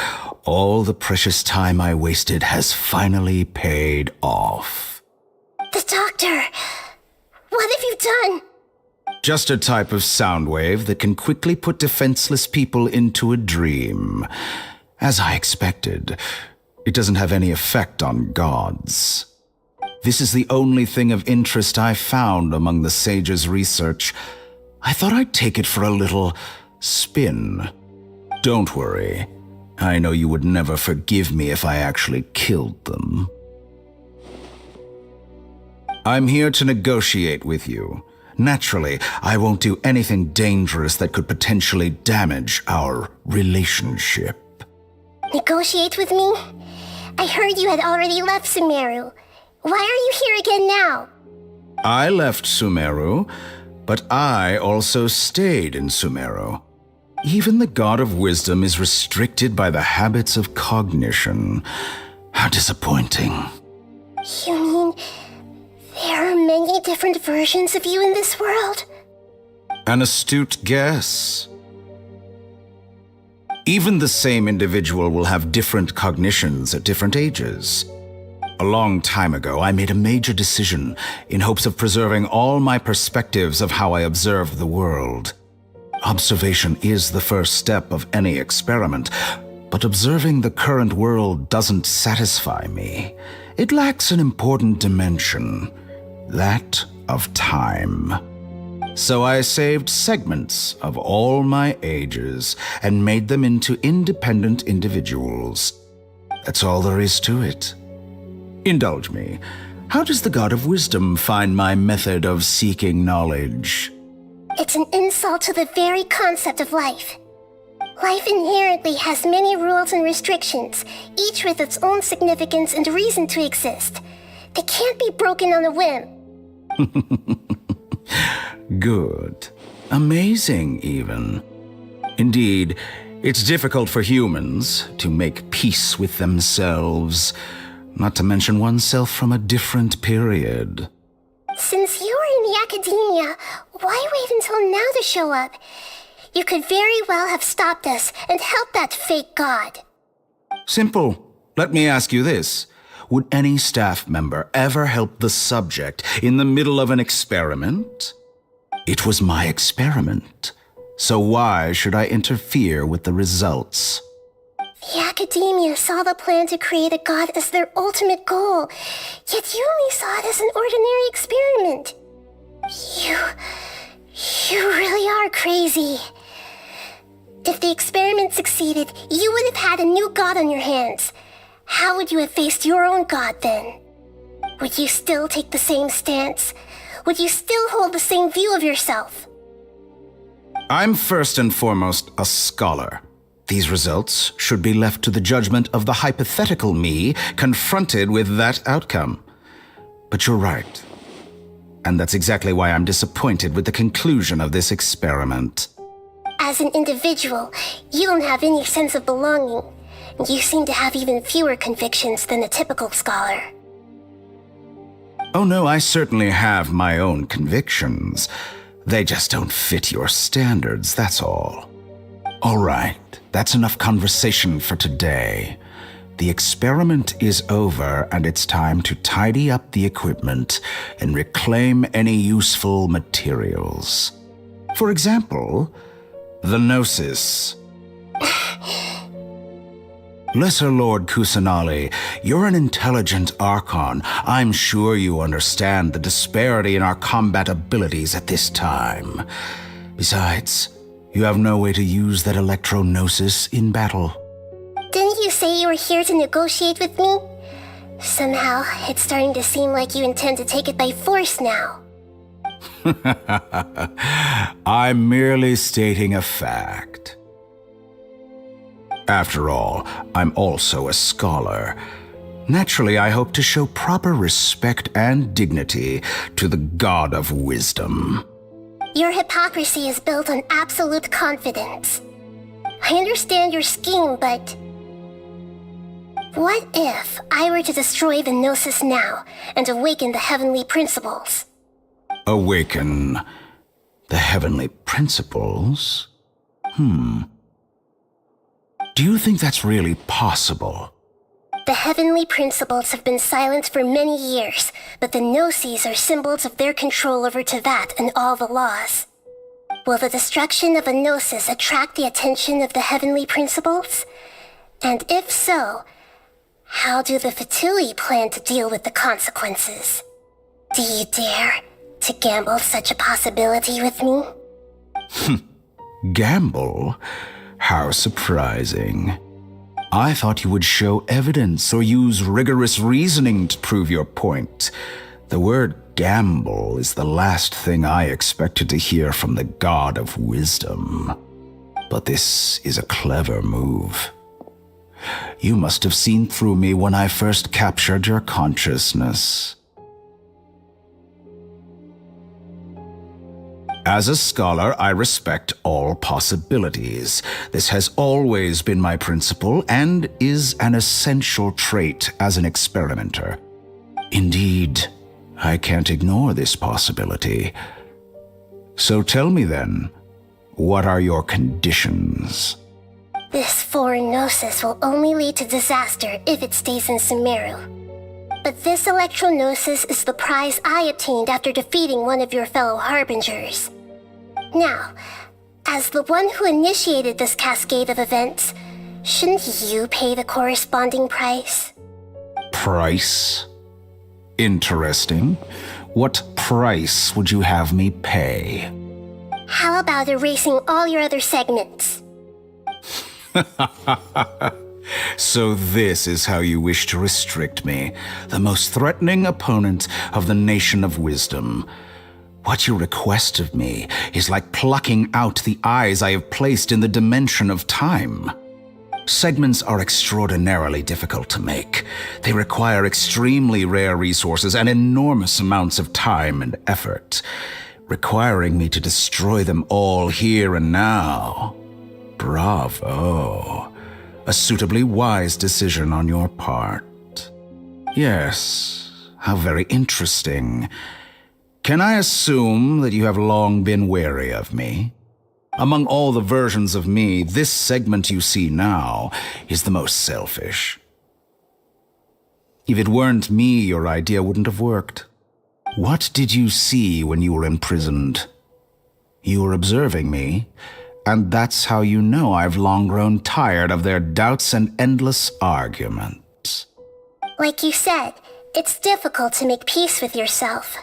Speaker 8: All the precious time I wasted has finally paid off.
Speaker 2: The doctor! What have you done?
Speaker 8: Just a type of sound wave that can quickly put defenseless people into a dream. As I expected, it doesn't have any effect on gods. This is the only thing of interest I found among the sage's research. I thought I'd take it for a little spin. Don't worry. I know you would never forgive me if I actually killed them. I'm here to negotiate with you. Naturally, I won't do anything dangerous that could potentially damage our relationship.
Speaker 2: Negotiate with me? I heard you had already left Sumeru. Why are you here again now?
Speaker 8: I left Sumeru, but I also stayed in Sumeru. Even the God of Wisdom is restricted by the habits of cognition. How disappointing.
Speaker 2: You mean there are many different versions of you in this world?
Speaker 8: An astute guess. Even the same individual will have different cognitions at different ages. A long time ago, I made a major decision in hopes of preserving all my perspectives of how I observed the world. Observation is the first step of any experiment, but observing the current world doesn't satisfy me. It lacks an important dimension, that of time. So I saved segments of all my ages and made them into independent individuals. That's all there is to it. Indulge me. How does the God of Wisdom find my method of seeking knowledge?
Speaker 2: It's an insult to the very concept of life. Life inherently has many rules and restrictions, each with its own significance and reason to exist. They can't be broken on a whim.
Speaker 8: Good. Amazing, even. Indeed, it's difficult for humans to make peace with themselves, not to mention oneself from a different period.
Speaker 2: Since you were in the academia, why wait until now to show up? You could very well have stopped us and helped that fake god.
Speaker 8: Simple. Let me ask you this. Would any staff member ever help the subject in the middle of an experiment? It was my experiment. So why should I interfere with the results?
Speaker 2: The Academia saw the plan to create a god as their ultimate goal, yet you only saw it as an ordinary experiment. You really are crazy. If the experiment succeeded, you would have had a new god on your hands. How would you have faced your own god then? Would you still take the same stance? Would you still hold the same view of yourself?
Speaker 8: I'm first and foremost a scholar. These results should be left to the judgment of the hypothetical me confronted with that outcome. But you're right. And that's exactly why I'm disappointed with the conclusion of this experiment.
Speaker 2: As an individual, you don't have any sense of belonging. You seem to have even fewer convictions than a typical scholar.
Speaker 8: Oh no, I certainly have my own convictions. They just don't fit your standards, that's all. All right, that's enough conversation for today. The experiment is over, and it's time to tidy up the equipment and reclaim any useful materials. For example, the Gnosis. Lesser Lord Kusanali, you're an intelligent Archon. I'm sure you understand the disparity in our combat abilities at this time. Besides, you have no way to use that Electro-Gnosis in battle.
Speaker 2: Didn't you say you were here to negotiate with me? Somehow, it's starting to seem like you intend to take it by force now.
Speaker 8: I'm merely stating a fact. After all, I'm also a scholar. Naturally, I hope to show proper respect and dignity to the God of Wisdom.
Speaker 2: Your hypocrisy is built on absolute confidence. I understand your scheme, but... what if I were to destroy the Gnosis now and awaken the heavenly principles?
Speaker 8: Awaken the heavenly principles? Do you think that's really possible?
Speaker 2: The heavenly principles have been silent for many years, but the Gnosis are symbols of their control over Tevat and all the laws. Will the destruction of a Gnosis attract the attention of the heavenly principles? And if so, how do the Fatui plan to deal with the consequences? Do you dare to gamble such a possibility with me?
Speaker 8: Gamble? How surprising. I thought you would show evidence or use rigorous reasoning to prove your point. The word gamble is the last thing I expected to hear from the God of Wisdom. But this is a clever move. You must have seen through me when I first captured your consciousness. As a scholar, I respect all possibilities. This has always been my principle and is an essential trait as an experimenter. Indeed, I can't ignore this possibility. So tell me then, what are your conditions?
Speaker 2: This foreign Gnosis will only lead to disaster if it stays in Sumeru. But this Electro-Gnosis is the prize I obtained after defeating one of your fellow Harbingers. Now, as the one who initiated this cascade of events, shouldn't you pay the corresponding price?
Speaker 8: Price? Interesting. What price would you have me pay?
Speaker 2: How about erasing all your other segments?
Speaker 8: So this is how you wish to restrict me, the most threatening opponent of the Nation of Wisdom. What you request of me is like plucking out the eyes I have placed in the dimension of time. Segments are extraordinarily difficult to make. They require extremely rare resources and enormous amounts of time and effort, requiring me to destroy them all here and now. Bravo. A suitably wise decision on your part. Yes, how very interesting. Can I assume that you have long been wary of me? Among all the versions of me, this segment you see now is the most selfish. If it weren't me, your idea wouldn't have worked. What did you see when you were imprisoned? You were observing me, and that's how you know I've long grown tired of their doubts and endless arguments.
Speaker 2: Like you said, it's difficult to make peace with yourself.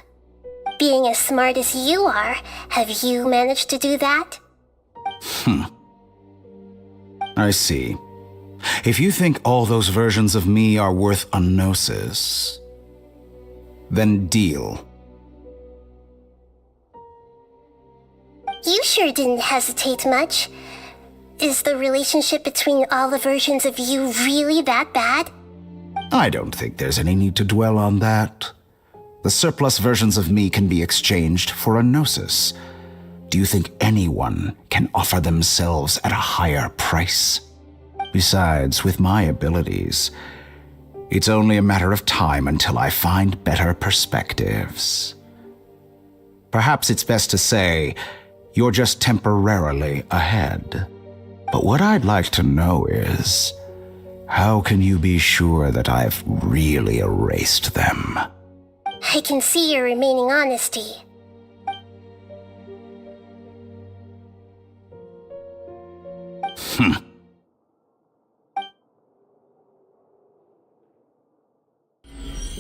Speaker 2: Being as smart as you are, have you managed to do that?
Speaker 8: I see. If you think all those versions of me are worth a gnosis, then deal.
Speaker 2: You sure didn't hesitate much. Is the relationship between all the versions of you really that bad?
Speaker 8: I don't think there's any need to dwell on that. The surplus versions of me can be exchanged for a gnosis. Do you think anyone can offer themselves at a higher price? Besides, with my abilities, it's only a matter of time until I find better perspectives. Perhaps it's best to say you're just temporarily ahead. But what I'd like to know is, how can you be sure that I've really erased them?
Speaker 2: I can see your remaining honesty.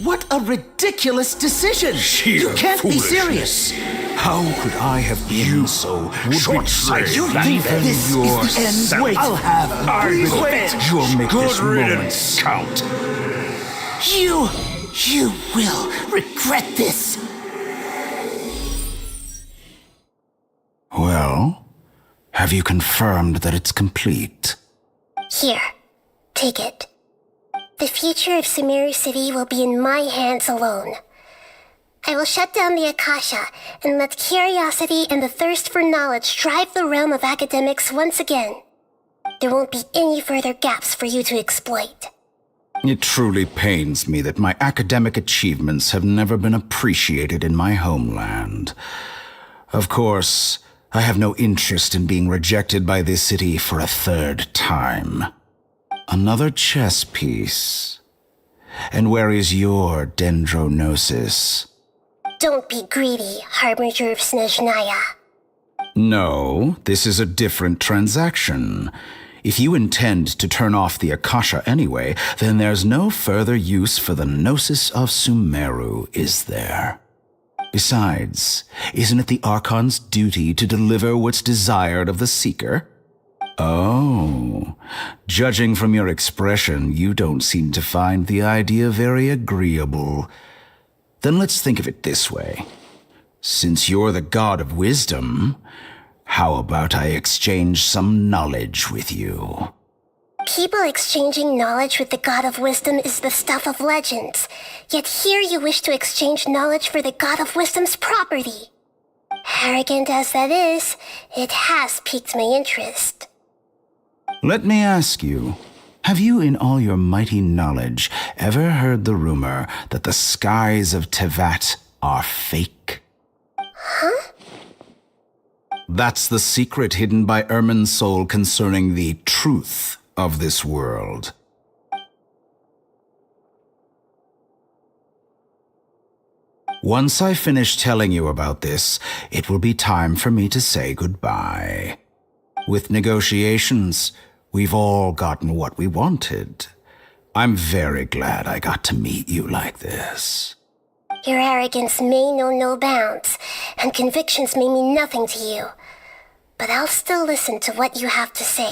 Speaker 9: What a ridiculous decision! You can't be serious!
Speaker 8: How could I have been so short-sighted?
Speaker 9: You think this is the end? Wait, I'll have
Speaker 3: Wait!
Speaker 8: You'll make
Speaker 3: Good
Speaker 8: this
Speaker 3: riddance.
Speaker 8: moment count.
Speaker 9: You will regret this!
Speaker 8: Well, have you confirmed that it's complete?
Speaker 2: Here, take it. The future of Sumeru City will be in my hands alone. I will shut down the Akasha and let curiosity and the thirst for knowledge drive the realm of academics once again. There won't be any further gaps for you to exploit.
Speaker 8: It truly pains me that my academic achievements have never been appreciated in my homeland. Of course, I have no interest in being rejected by this city for a third time. Another chess piece. And where is your dendronosis?
Speaker 2: Don't be greedy, Harbinger of Snezhnaya.
Speaker 8: No, this is a different transaction. If you intend to turn off the Akasha anyway, then there's no further use for the Gnosis of Sumeru, is there? Besides, isn't it the Archon's duty to deliver what's desired of the Seeker? Oh, judging from your expression, you don't seem to find the idea very agreeable. Then let's think of it this way. Since you're the god of wisdom, how about I exchange some knowledge with you?
Speaker 2: People exchanging knowledge with the God of Wisdom is the stuff of legends. Yet here you wish to exchange knowledge for the God of Wisdom's property. Arrogant as that is, it has piqued my interest.
Speaker 8: Let me ask you, have you in all your mighty knowledge ever heard the rumor that the skies of Tevat are fake?
Speaker 2: Huh?
Speaker 8: That's the secret hidden by Ermin's soul concerning the truth of this world. Once I finish telling you about this, it will be time for me to say goodbye. With negotiations, we've all gotten what we wanted. I'm very glad I got to meet you like this.
Speaker 2: Your arrogance may know no bounds, and convictions may mean nothing to you. But I'll still listen to what you have to say.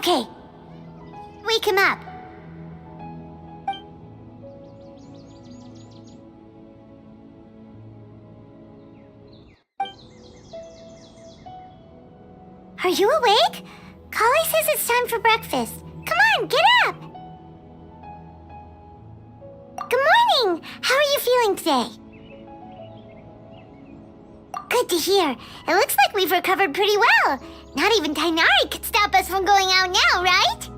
Speaker 1: Okay. Wake him up. Are you awake? Kali says it's time for breakfast. Come on, get up! Good morning! How are you feeling today? Good to hear. It looks like we've recovered pretty well. Not even Tainari could stop us from going out now, right?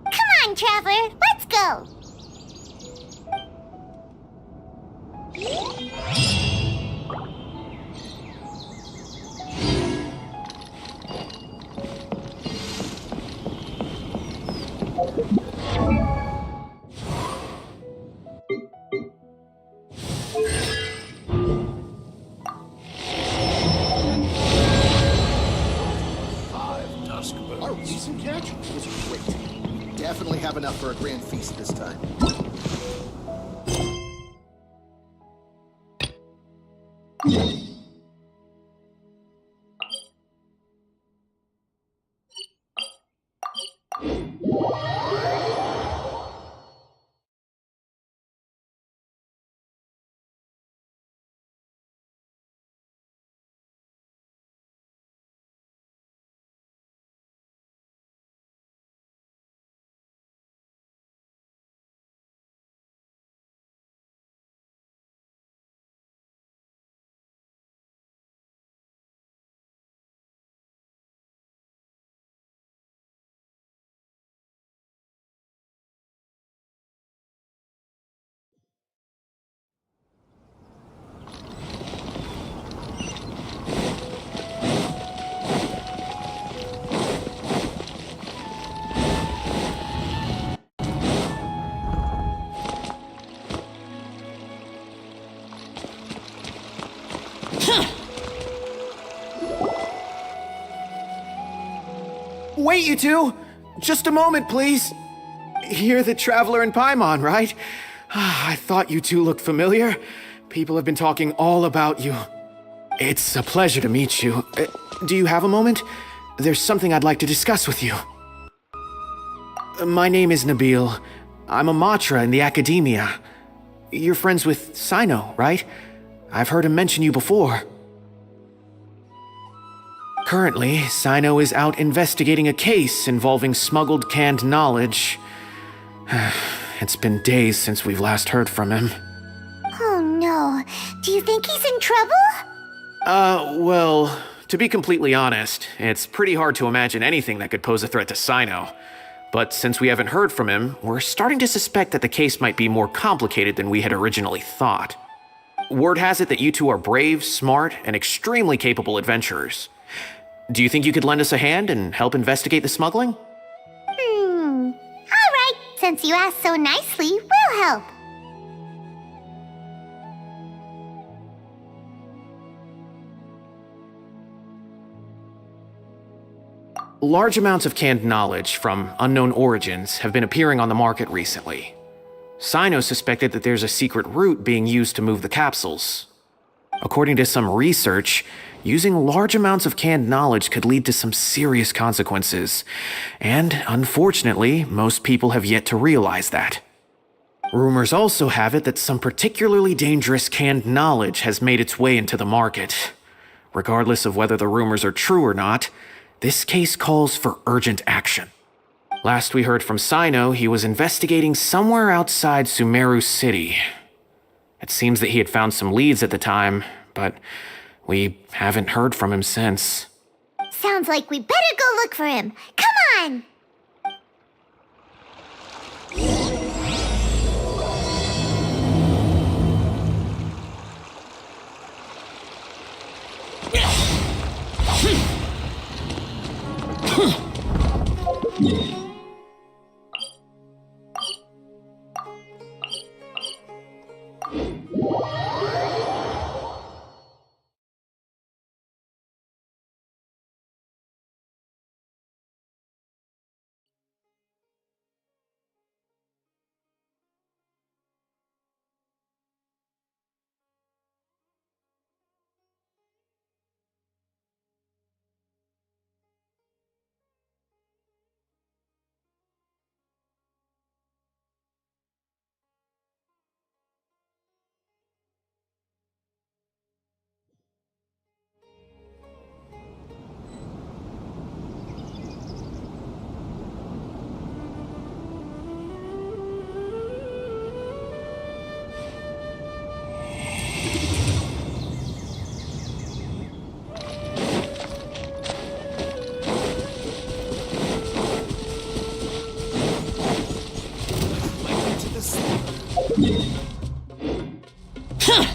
Speaker 1: Come on, Traveler, let's go!
Speaker 10: Oh, decent catch. This is great. Definitely have enough for a grand feast this time.
Speaker 11: Wait, you two! Just a moment, please. You're the Traveler in Paimon, right? I thought you two looked familiar. People have been talking all about you. It's a pleasure to meet you. Do you have a moment? There's something I'd like to discuss with you. My name is Nabil. I'm a Matra in the Academia. You're friends with Sino, right? I've heard him mention you before. Currently, Sino is out investigating a case involving smuggled canned knowledge. It's been days since we've last heard from him.
Speaker 1: Oh no. Do you think he's in trouble?
Speaker 11: Well, to be completely honest, it's pretty hard to imagine anything that could pose a threat to Sino. But since we haven't heard from him, we're starting to suspect that the case might be more complicated than we had originally thought. Word has it that you two are brave, smart, and extremely capable adventurers. Do you think you could lend us a hand and help investigate the smuggling?
Speaker 1: Alright, since you asked so nicely, we'll help.
Speaker 11: Large amounts of canned knowledge from unknown origins have been appearing on the market recently. Sino suspected that there's a secret route being used to move the capsules. According to some research, using large amounts of canned knowledge could lead to some serious consequences, and unfortunately, most people have yet to realize that. Rumors also have it that some particularly dangerous canned knowledge has made its way into the market. Regardless of whether the rumors are true or not, this case calls for urgent action. Last we heard from Sino, he was investigating somewhere outside Sumeru City. It seems that he had found some leads at the time, but we haven't heard from him since.
Speaker 1: Sounds like we better go look for him. Come on! Sino!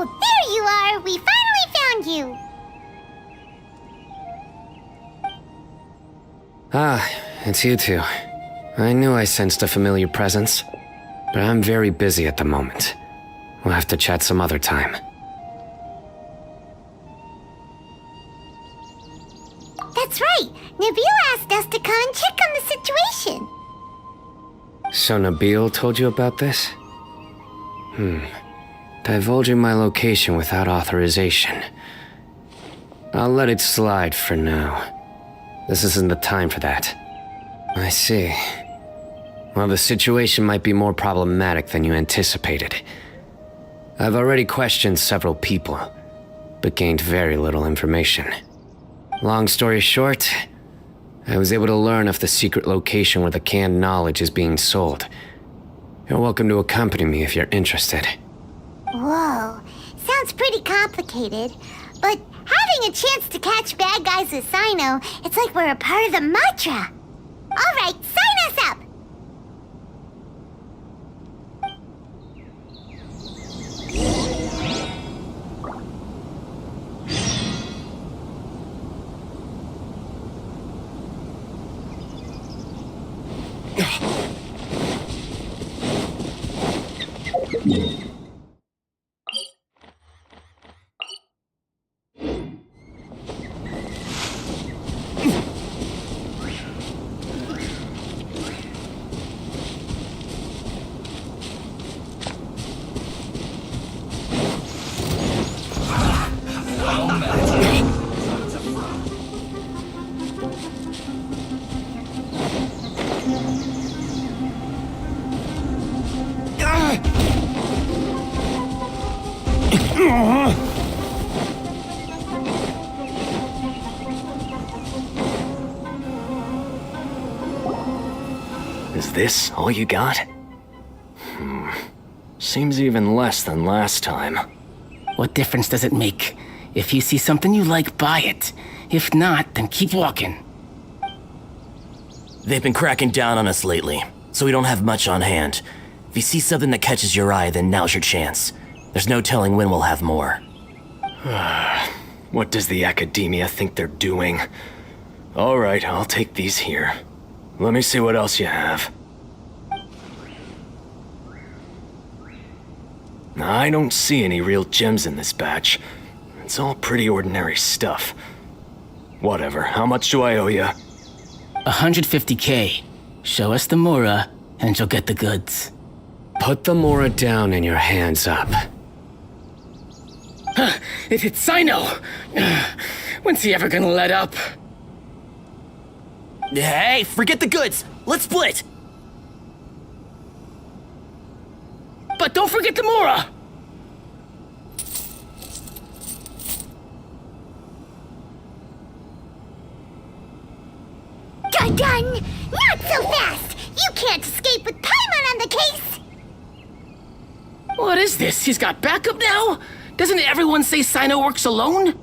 Speaker 1: There you are! We finally found you!
Speaker 12: Ah, it's you two. I knew I sensed a familiar presence, but I'm very busy at the moment. We'll have to chat some other time.
Speaker 1: That's right! Nabil asked us to come and check on the situation.
Speaker 12: So Nabil told you about this? Divulging my location without authorization. I'll let it slide for now. This isn't the time for that. I see. Well, the situation might be more problematic than you anticipated. I've already questioned several people, but gained very little information. Long story short, I was able to learn of the secret location where the canned knowledge is being sold. You're welcome to accompany me if you're interested.
Speaker 1: Whoa, sounds pretty complicated. But having a chance to catch bad guys with Sino, it's like we're a part of the mantra. All right, sign us up!
Speaker 12: Is this all you got? Seems even less than last time.
Speaker 13: What difference does it make? If you see something you like, buy it. If not, then keep walking.
Speaker 14: They've been cracking down on us lately, so we don't have much on hand. If you see something that catches your eye, then now's your chance. There's no telling when we'll have more.
Speaker 12: What does the academia think they're doing? All right, I'll take these here. Let me see what else you have. I don't see any real gems in this batch. It's all pretty ordinary stuff. Whatever, how much do I owe you?
Speaker 13: 150K. Show us the Mora, and you'll get the goods.
Speaker 12: Put the Mora down and your hands up.
Speaker 13: It's Sino! When's he ever gonna let up?
Speaker 14: Hey, forget the goods! Let's split!
Speaker 13: But don't forget the Mora!
Speaker 1: Done! Not so fast! You can't escape with Paimon on the case!
Speaker 13: What is this? He's got backup now? Doesn't everyone say Sino works alone?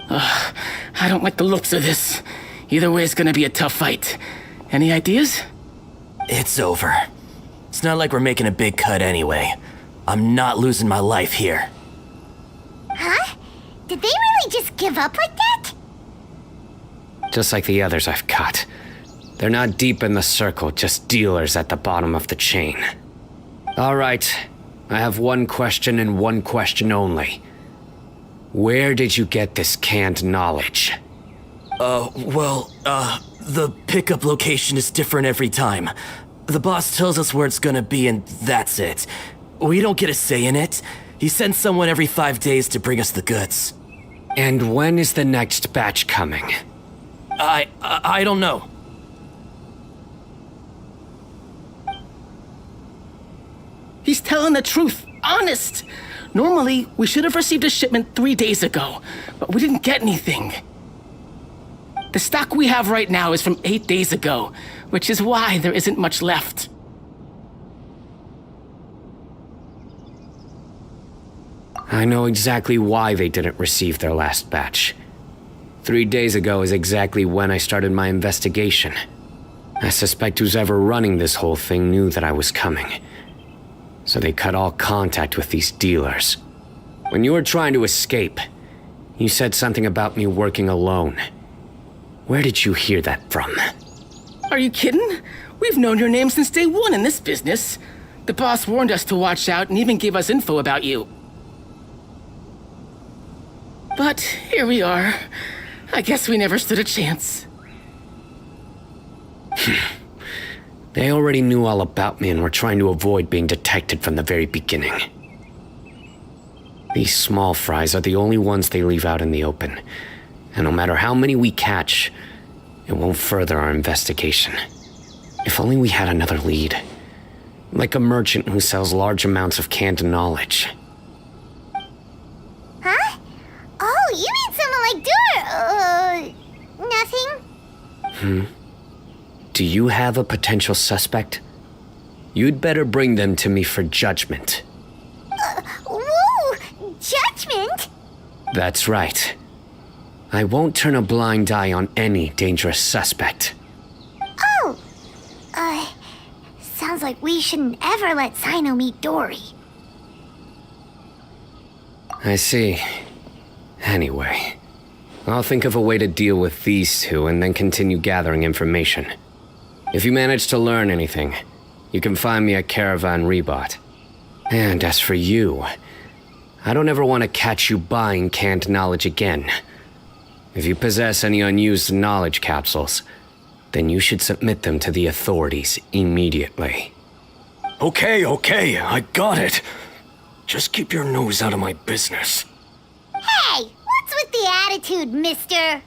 Speaker 13: I don't like the looks of this. Either way, it's gonna be a tough fight. Any ideas?
Speaker 14: It's over. It's not like we're making a big cut anyway. I'm not losing my life here.
Speaker 1: Huh? Did they really just give up like that?
Speaker 12: Just like the others I've caught. They're not deep in the circle, just dealers at the bottom of the chain. All right, I have one question and one question only. Where did you get this canned knowledge?
Speaker 14: The pickup location is different every time. The boss tells us where it's gonna be and that's it. We don't get a say in it. He sends someone every 5 days to bring us the goods.
Speaker 12: And when is the next batch coming?
Speaker 14: I don't know.
Speaker 13: He's telling the truth. Honest. Normally, we should have received a shipment 3 days ago, but we didn't get anything. The stock we have right now is from 8 days ago, which is why there isn't much left.
Speaker 12: I know exactly why they didn't receive their last batch. 3 days ago is exactly when I started my investigation. I suspect who's ever running this whole thing knew that I was coming. So they cut all contact with these dealers. When you were trying to escape, you said something about me working alone. Where did you hear that from?
Speaker 13: Are you kidding? We've known your name since day one in this business. The boss warned us to watch out and even gave us info about you. But here we are. I guess we never stood a chance.
Speaker 12: They already knew all about me and were trying to avoid being detected from the very beginning. These small fries are the only ones they leave out in the open. And no matter how many we catch, it won't further our investigation. If only we had another lead. Like a merchant who sells large amounts of canned knowledge.
Speaker 1: Huh? Oh, you mean someone like nothing?
Speaker 12: Do you have a potential suspect? You'd better bring them to me for judgment.
Speaker 1: Whoa! Judgment?
Speaker 12: That's right. I won't turn a blind eye on any dangerous suspect.
Speaker 1: Oh! Sounds like we shouldn't ever let Sino meet Dory.
Speaker 12: I see. Anyway, I'll think of a way to deal with these two and then continue gathering information. If you manage to learn anything, you can find me at Caravan Rebot. And as for you, I don't ever want to catch you buying canned knowledge again. If you possess any unused knowledge capsules, then you should submit them to the authorities immediately.
Speaker 3: Okay, I got it. Just keep your nose out of my business.
Speaker 1: Hey! What's with the attitude, mister?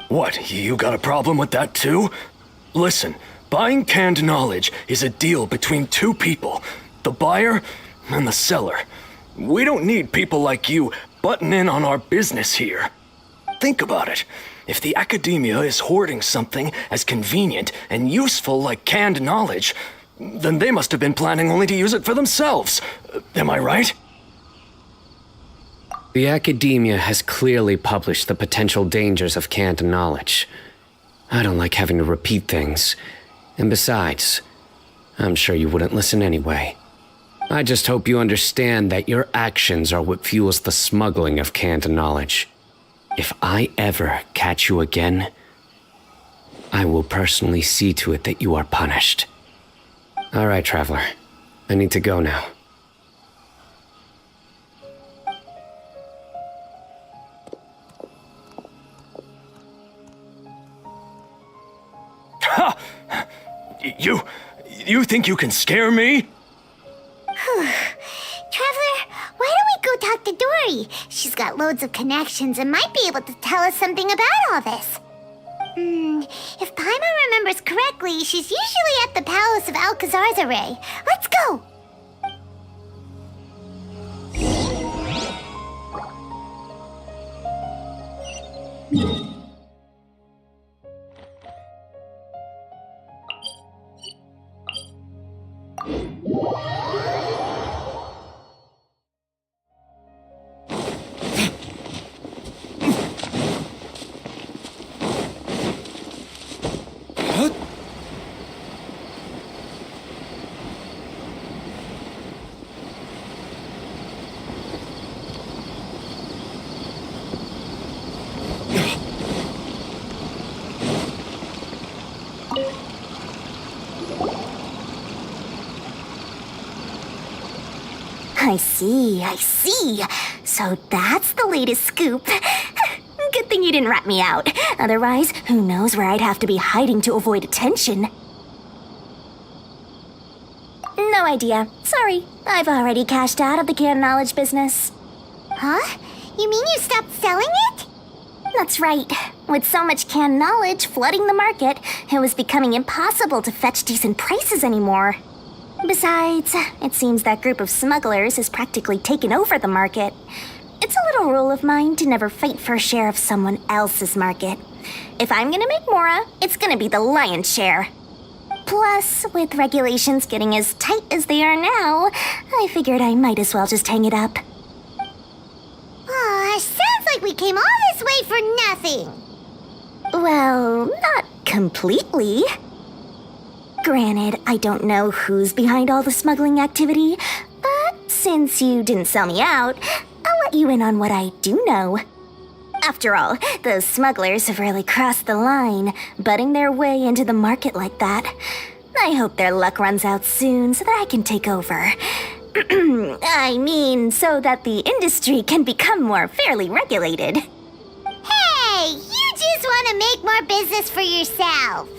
Speaker 3: What, you got a problem with that too? Listen, buying canned knowledge is a deal between two people, the buyer and the seller. We don't need people like you butting in on our business here. Think about it. If the academia is hoarding something as convenient and useful like canned knowledge, then they must have been planning only to use it for themselves. Am I right?
Speaker 12: The academia has clearly published the potential dangers of canned knowledge. I don't like having to repeat things. And besides, I'm sure you wouldn't listen anyway. I just hope you understand that your actions are what fuels the smuggling of canned knowledge. If I ever catch you again, I will personally see to it that you are punished. All right, Traveler. I need to go now.
Speaker 3: Ha! You think you can scare me?
Speaker 1: Traveler, why don't we go talk to Dory? She's got loads of connections and might be able to tell us something about all this. If Paimon remembers correctly, she's usually at the palace of Alcazar's array. Let's go!
Speaker 4: I see. So that's the latest scoop. Good thing you didn't rat me out. Otherwise, who knows where I'd have to be hiding to avoid attention. No idea. Sorry, I've already cashed out of the canned knowledge business.
Speaker 1: Huh? You mean you stopped selling it?
Speaker 4: That's right. With so much canned knowledge flooding the market, it was becoming impossible to fetch decent prices anymore. Besides, it seems that group of smugglers has practically taken over the market. It's a little rule of mine to never fight for a share of someone else's market. If I'm gonna make Mora, it's gonna be the lion's share. Plus, with regulations getting as tight as they are now, I figured I might as well just hang it up.
Speaker 1: Aw, sounds like we came all this way for nothing.
Speaker 4: Well, not completely. Granted, I don't know who's behind all the smuggling activity, but since you didn't sell me out, I'll let you in on what I do know. After all, those smugglers have really crossed the line, butting their way into the market like that. I hope their luck runs out soon so that I can take over. I mean, so that the industry can become more fairly regulated.
Speaker 1: Hey, you just want to make more business for yourself.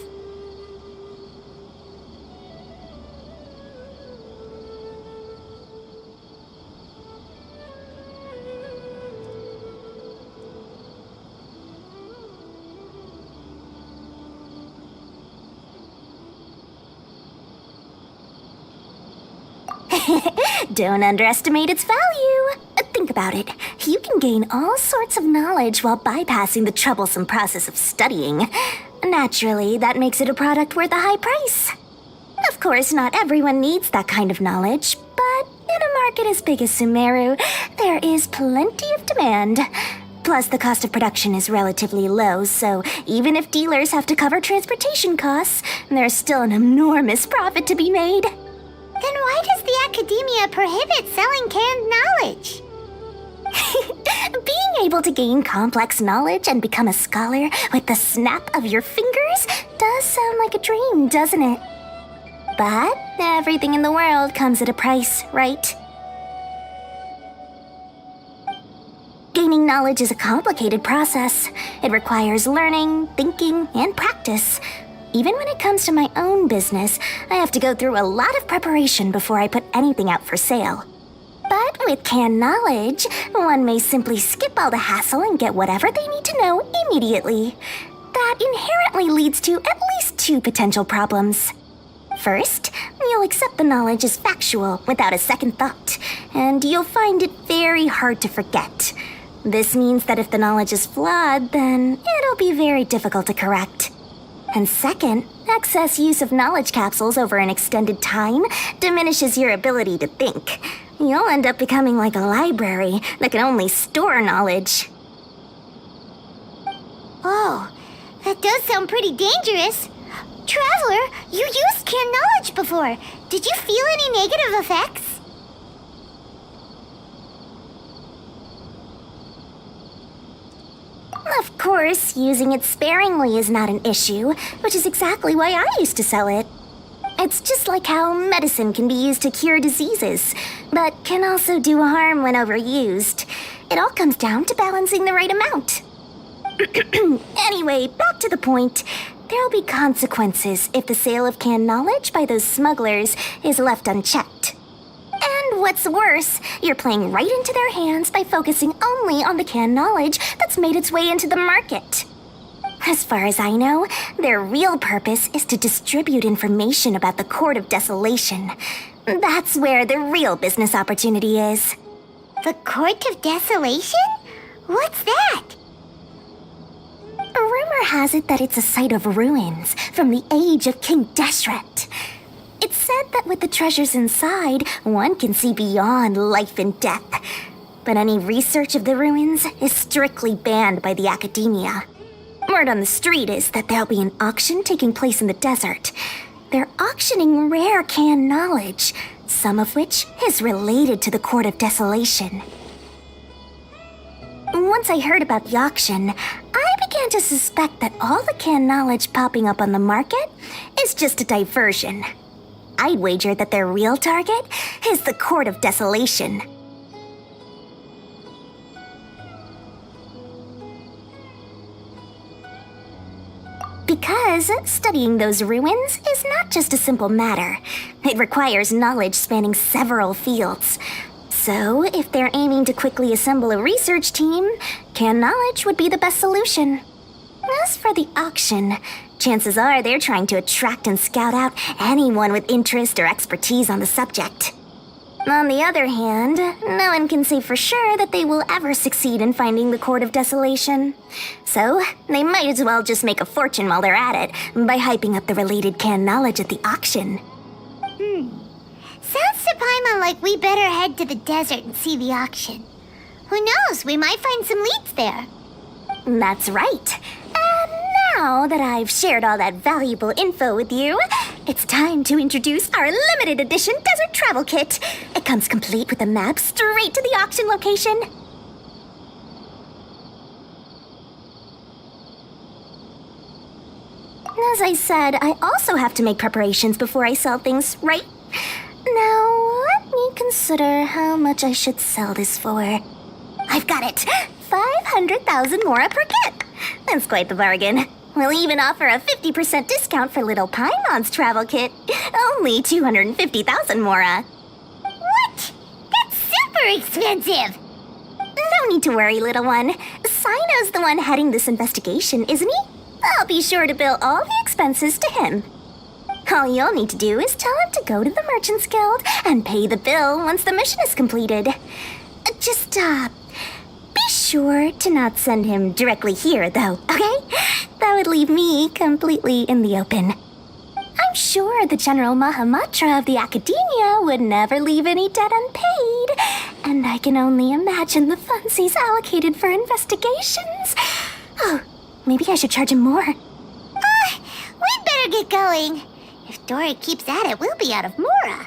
Speaker 4: Don't underestimate its value. Think about it. You can gain all sorts of knowledge while bypassing the troublesome process of studying. Naturally, that makes it a product worth a high price. Of course, not everyone needs that kind of knowledge, but in a market as big as Sumeru, there is plenty of demand. Plus, the cost of production is relatively low, so even if dealers have to cover transportation costs, there's still an enormous profit to be made.
Speaker 1: Then why does the academia prohibit selling canned knowledge?
Speaker 4: Being able to gain complex knowledge and become a scholar with the snap of your fingers does sound like a dream, doesn't it? But everything in the world comes at a price, right? Gaining knowledge is a complicated process. It requires learning, thinking, and practice. Even when it comes to my own business, I have to go through a lot of preparation before I put anything out for sale. But with canned knowledge, one may simply skip all the hassle and get whatever they need to know immediately. That inherently leads to at least two potential problems. First, you'll accept the knowledge as factual without a second thought, and you'll find it very hard to forget. This means that if the knowledge is flawed, then it'll be very difficult to correct. And second, excess use of knowledge capsules over an extended time diminishes your ability to think. You'll end up becoming like a library that can only store knowledge.
Speaker 1: Oh, that does sound pretty dangerous. Traveler, you used canned knowledge before. Did you feel any negative effects?
Speaker 4: Of course, using it sparingly is not an issue, which is exactly why I used to sell it. It's just like how medicine can be used to cure diseases, but can also do harm when overused. It all comes down to balancing the right amount. Anyway, back to the point. There'll be consequences if the sale of canned knowledge by those smugglers is left unchecked. And what's worse, you're playing right into their hands by focusing only on the canned knowledge that's made its way into the market. As far as I know, their real purpose is to distribute information about the Court of Desolation. That's where the real business opportunity is.
Speaker 1: The Court of Desolation? What's that?
Speaker 4: A rumor has it that it's a site of ruins from the age of King Deshret. It's said that with the treasures inside, one can see beyond life and death. But any research of the ruins is strictly banned by the academia. Word on the street is that there'll be an auction taking place in the desert. They're auctioning rare canned knowledge, some of which is related to the Court of Desolation. Once I heard about the auction, I began to suspect that all the canned knowledge popping up on the market is just a diversion. I'd wager that their real target is the Court of Desolation. Because studying those ruins is not just a simple matter. It requires knowledge spanning several fields. So, if they're aiming to quickly assemble a research team, canned knowledge would be the best solution. As for the auction, chances are they're trying to attract and scout out anyone with interest or expertise on the subject. On the other hand, no one can say for sure that they will ever succeed in finding the Court of Desolation. So, they might as well just make a fortune while they're at it by hyping up the related canned knowledge at the auction.
Speaker 1: Sounds to Paimon like we better head to the desert and see the auction. Who knows, we might find some leads there.
Speaker 4: That's right. And now that I've shared all that valuable info with you, it's time to introduce our limited edition desert travel kit. It comes complete with a map straight to the auction location. As I said, I also have to make preparations before I sell things, right? Now, let me consider how much I should sell this for. I've got it! 500,000 mora per kit! That's quite the bargain. We'll even offer a 50% discount for little Paimon's travel kit. Only 250,000 mora.
Speaker 1: What? That's super expensive!
Speaker 4: No need to worry, little one. Sino's the one heading this investigation, isn't he? I'll be sure to bill all the expenses to him. All you'll need to do is tell him to go to the Merchants Guild and pay the bill once the mission is completed. Just, be sure to not send him directly here, though, okay? That would leave me completely in the open. I'm sure the General Mahamatra of the Academia would never leave any debt unpaid, and I can only imagine the funds he's allocated for investigations. Oh, maybe I should charge him more.
Speaker 1: We'd better get going. If Dora keeps at it, we'll be out of mora.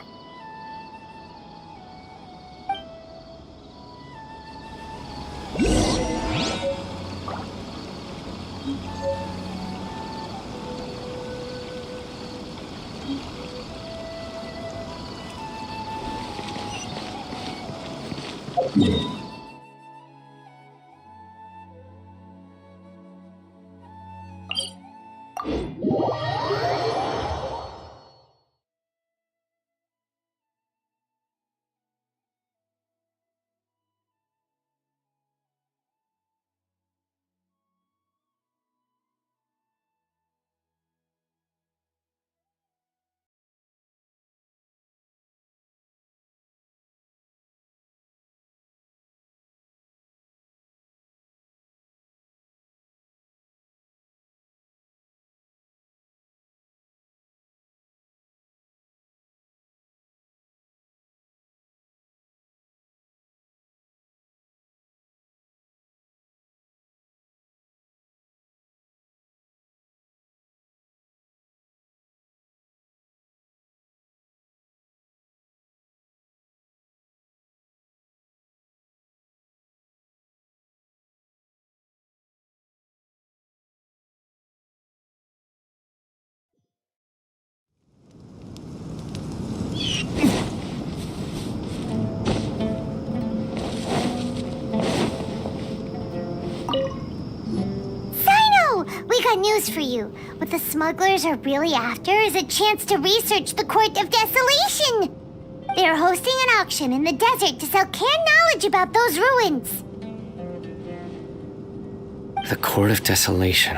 Speaker 1: We got news for you. What the smugglers are really after is a chance to research the Court of Desolation. They're hosting an auction in the desert to sell canned knowledge about those ruins.
Speaker 12: The Court of Desolation.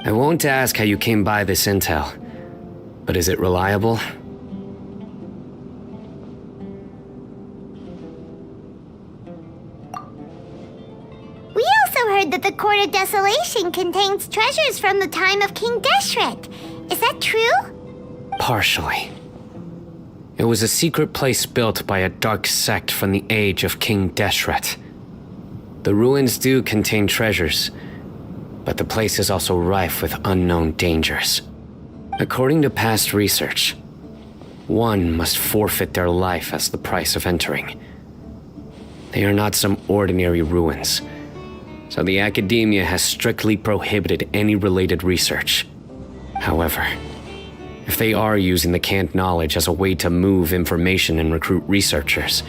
Speaker 12: I won't ask how you came by this intel, but is it reliable?
Speaker 1: We also heard that the Court of Desolation contains treasures from the time of King Deshret. Is that true?
Speaker 12: Partially. It was a secret place built by a dark sect from the age of King Deshret. The ruins do contain treasures, but the place is also rife with unknown dangers. According to past research, one must forfeit their life as the price of entering. They are not some ordinary ruins, so the Academia has strictly prohibited any related research. However, If they are using the canned knowledge as a way to move information and recruit researchers,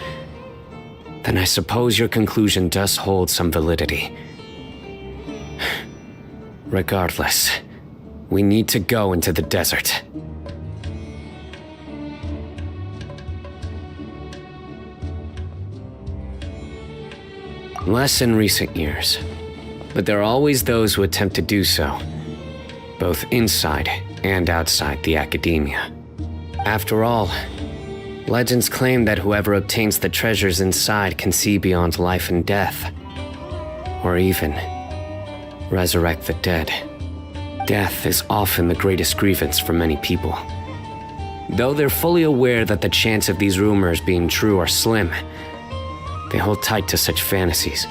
Speaker 12: then I suppose your conclusion does hold some validity. Regardless, we need to go into the desert. Less in recent years, but there are always those who attempt to do so, both inside and outside the academia. After all, legends claim that whoever obtains the treasures inside can see beyond life and death, or even resurrect the dead. Death is often the greatest grievance for many people. Though they're fully aware that the chance of these rumors being true are slim, they hold tight to such fantasies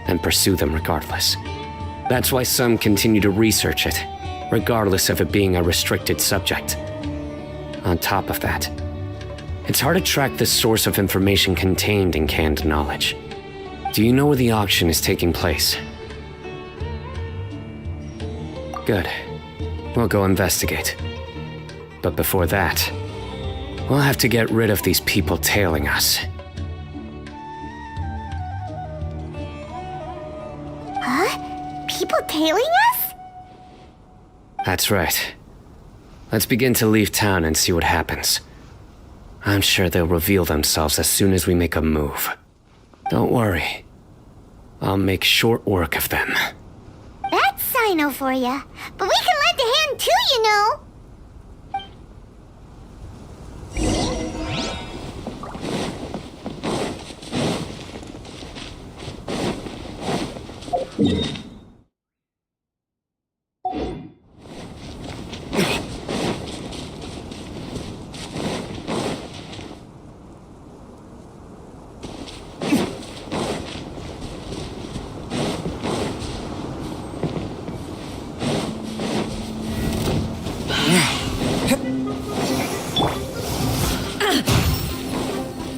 Speaker 12: and pursue them regardless. That's why some continue to research it, regardless of it being a restricted subject. On top of that, it's hard to track the source of information contained in canned knowledge. Do you know where the auction is taking place? Good. We'll go investigate. But before that, we'll have to get rid of these people tailing us.
Speaker 1: Huh? People tailing us?
Speaker 12: That's right. Let's begin to leave town and see what happens. I'm sure they'll reveal themselves as soon as we make a move. Don't worry. I'll make short work of them.
Speaker 1: That's Sino for ya. But we can lend a hand too, you know.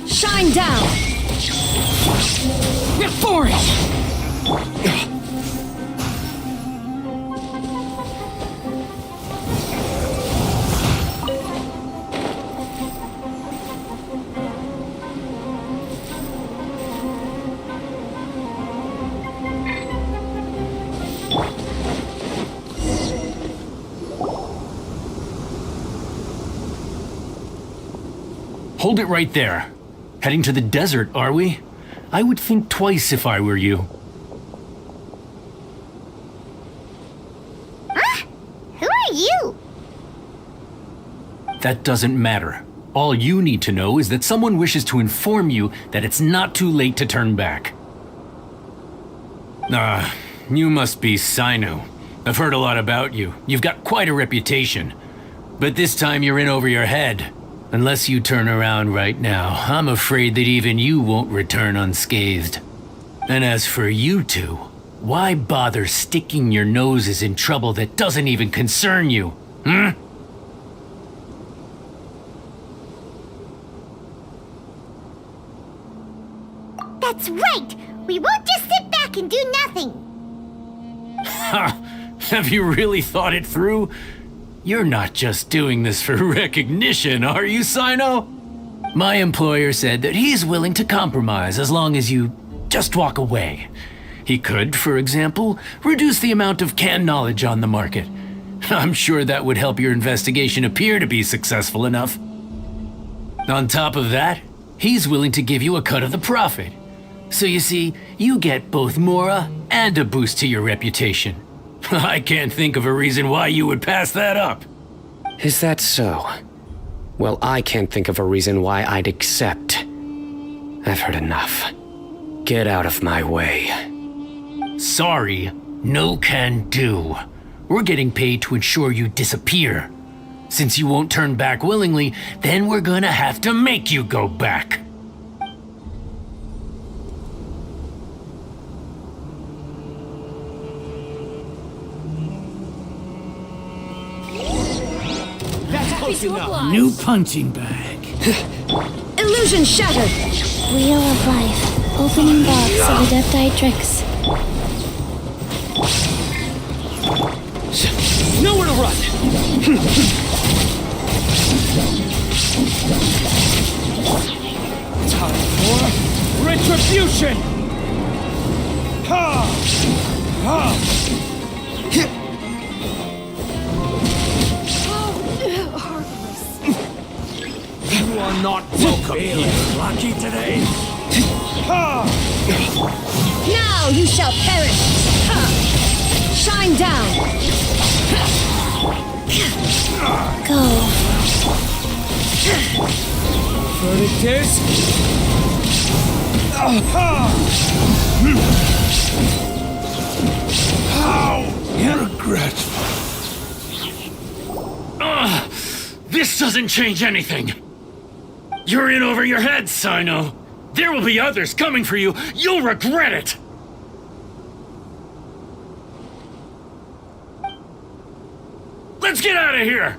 Speaker 7: Shine down!
Speaker 5: We're for it!
Speaker 15: Hold it right there. Heading to the desert, are we? I would think twice if I were you.
Speaker 1: Huh? Who are you?
Speaker 15: That doesn't matter. All you need to know is that someone wishes to inform you that it's not too late to turn back. You must be Sino. I've heard a lot about you. You've got quite a reputation. But this time you're in over your head. Unless you turn around right now, I'm afraid that even you won't return unscathed. And as for you two, why bother sticking your noses in trouble that doesn't even concern you, hmm?
Speaker 1: That's right! We won't just sit back and do nothing!
Speaker 15: Ha! Have you really thought it through? You're not just doing this for recognition, are you, Sino? My employer said that he's willing to compromise as long as you just walk away. He could, for example, reduce the amount of canned knowledge on the market. I'm sure that would help your investigation appear to be successful enough. On top of that, he's willing to give you a cut of the profit. So you see, you get both Mora and a boost to your reputation. I can't think of a reason why you would pass that up.
Speaker 12: Is that so? Well, I can't think of a reason why I'd accept. I've heard enough. Get out of my way.
Speaker 15: Sorry, no can do. We're getting paid to ensure you disappear. Since you won't turn back willingly, then we're gonna have to make you go back.
Speaker 5: New punching bag.
Speaker 7: Illusion shattered!
Speaker 2: Wheel of Life. Opening box of Adepti tricks.
Speaker 5: Nowhere to run! retribution! Ha! Ha! You are not welcome here. Lucky today. Ha!
Speaker 7: Now you shall perish! Ha! Shine down!
Speaker 4: Go.
Speaker 5: Verdict is... How regretful.
Speaker 15: This doesn't change anything. You're in over your head, Sino. There will be others coming for you. You'll regret it. Let's get out of here.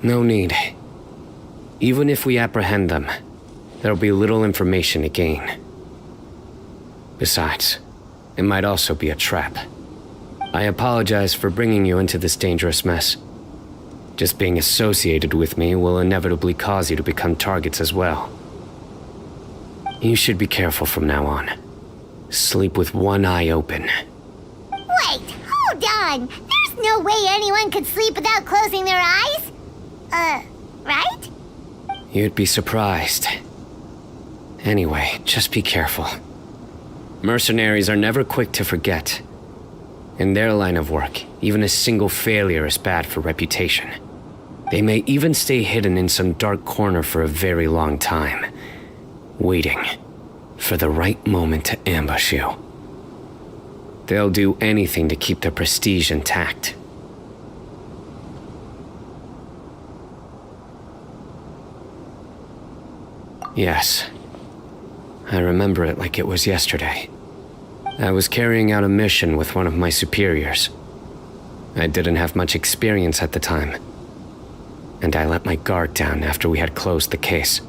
Speaker 12: No need. Even if we apprehend them, there'll be little information to gain. Besides, it might also be a trap. I apologize for bringing you into this dangerous mess. Just being associated with me will inevitably cause you to become targets as well. You should be careful from now on. Sleep with one eye open.
Speaker 1: Wait, hold on. There's no way anyone could sleep without closing their eyes. Right?
Speaker 12: You'd be surprised. Anyway, just be careful. Mercenaries are never quick to forget. In their line of work, even a single failure is bad for reputation. They may even stay hidden in some dark corner for a very long time, waiting for the right moment to ambush you. They'll do anything to keep their prestige intact. Yes, I remember it like it was yesterday. I was carrying out a mission with one of my superiors. I didn't have much experience at the time, and I let my guard down after we had closed the case.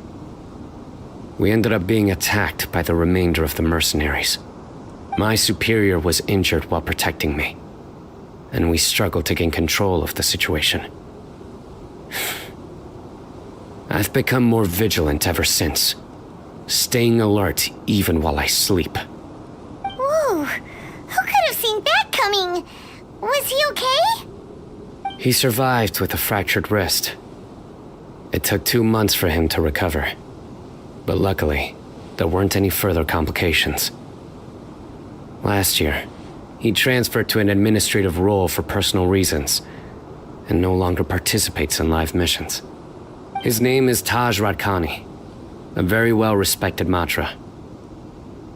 Speaker 12: We ended up being attacked by the remainder of the mercenaries. My superior was injured while protecting me, and we struggled to gain control of the situation. I've become more vigilant ever since, staying alert even while I sleep.
Speaker 1: Whoa, who could have seen that coming? Was he okay?
Speaker 12: He survived with a fractured wrist. It took 2 months for him to recover, but luckily, there weren't any further complications. Last year, he transferred to an administrative role for personal reasons, and no longer participates in live missions. His name is Taj Radkani, a very well-respected Matra.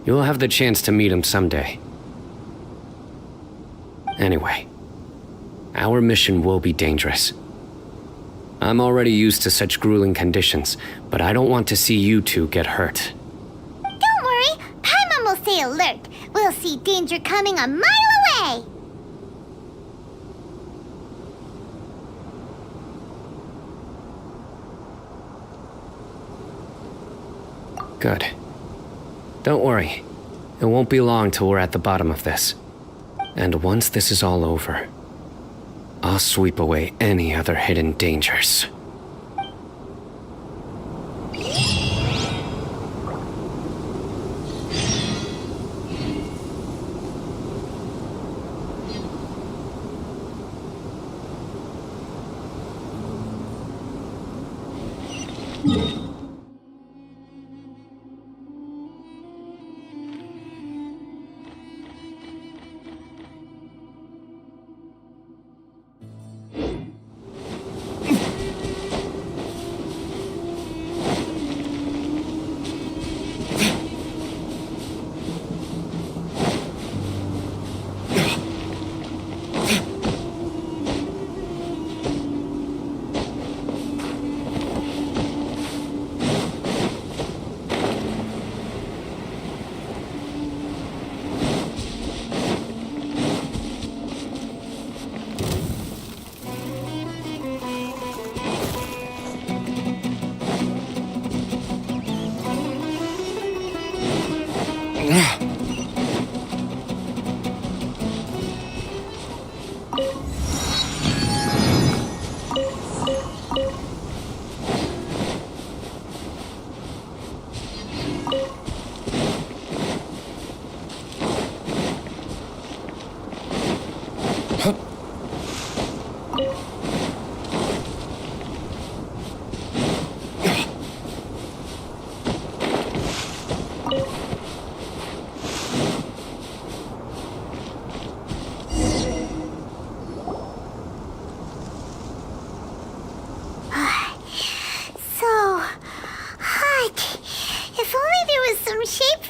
Speaker 12: You'll have the chance to meet him someday. Anyway, our mission will be dangerous. I'm already used to such grueling conditions, but I don't want to see you two get hurt.
Speaker 1: Don't worry, Paimon will stay alert. We'll see danger coming a mile away.
Speaker 12: Good. Don't worry. It won't be long till we're at the bottom of this. And once this is all over, I'll sweep away any other hidden dangers.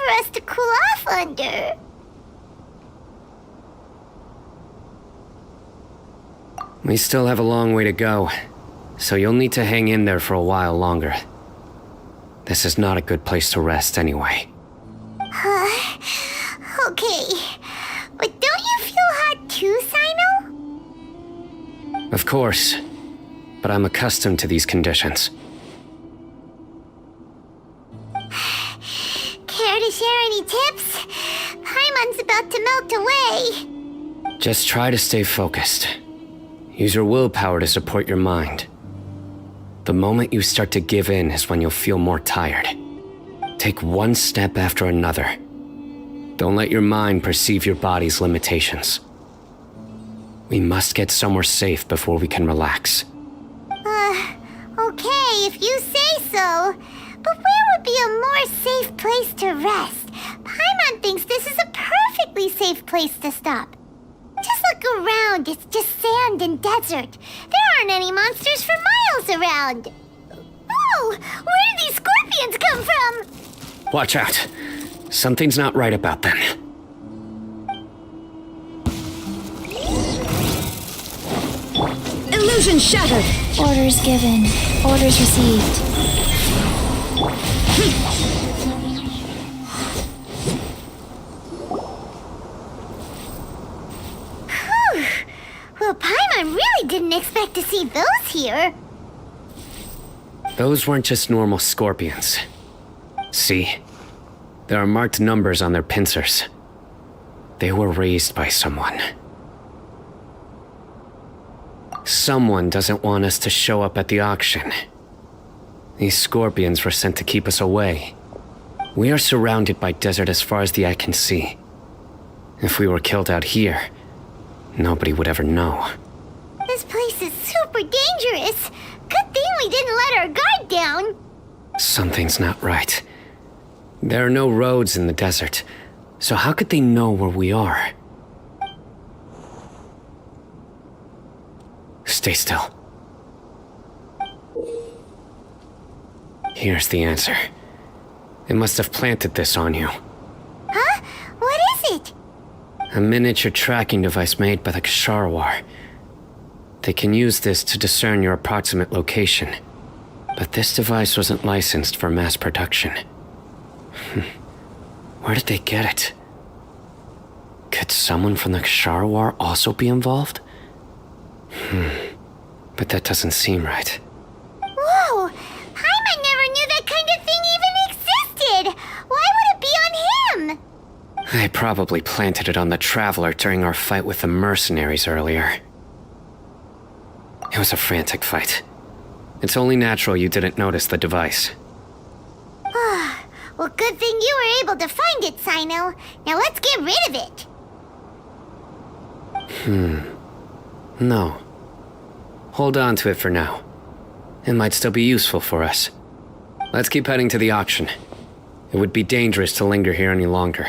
Speaker 1: for us to cool off under.
Speaker 12: We still have a long way to go, so you'll need to hang in there for a while longer. This is not a good place to rest anyway.
Speaker 1: Okay. But don't you feel hot too, Sino?
Speaker 12: Of course, but I'm accustomed to these conditions.
Speaker 1: Care to share any tips? Paimon's about to melt away.
Speaker 12: Just try to stay focused. Use your willpower to support your mind. The moment you start to give in is when you'll feel more tired. Take one step after another. Don't let your mind perceive your body's limitations. We must get somewhere safe before we can relax.
Speaker 1: Okay, if you say so. But where would be a more safe place to rest? Paimon thinks this is a perfectly safe place to stop. Just look around, it's just sand and desert. There aren't any monsters for miles around. Whoa! Where did these scorpions come from?
Speaker 12: Watch out. Something's not right about them.
Speaker 7: Illusion shattered.
Speaker 4: Orders given. Orders received.
Speaker 1: Well, Paimon really didn't expect to see those here.
Speaker 12: Those weren't just normal scorpions. See? There are marked numbers on their pincers. They were raised by someone. Someone doesn't want us to show up at the auction. These scorpions were sent to keep us away. We are surrounded by desert as far as the eye can see. If we were killed out here, nobody would ever know.
Speaker 1: This place is super dangerous. Good thing we didn't let our guard down.
Speaker 12: Something's not right. There are no roads in the desert, so how could they know where we are? Stay still. Here's the answer. It must have planted this on you.
Speaker 1: Huh? What is it?
Speaker 12: A miniature tracking device made by the Ksharawar. They can use this to discern your approximate location. But this device wasn't licensed for mass production. Where did they get it? Could someone from the Ksharawar also be involved? But that doesn't seem right.
Speaker 1: Whoa! Paimon never knew that kind of thing even existed! Why would it be on him?
Speaker 12: I probably planted it on the Traveler during our fight with the mercenaries earlier. It was a frantic fight. It's only natural you didn't notice the device.
Speaker 1: Well, good thing you were able to find it, Sino. Now let's get rid of it.
Speaker 12: No. Hold on to it for now. It might still be useful for us. Let's keep heading to the auction. It would be dangerous to linger here any longer.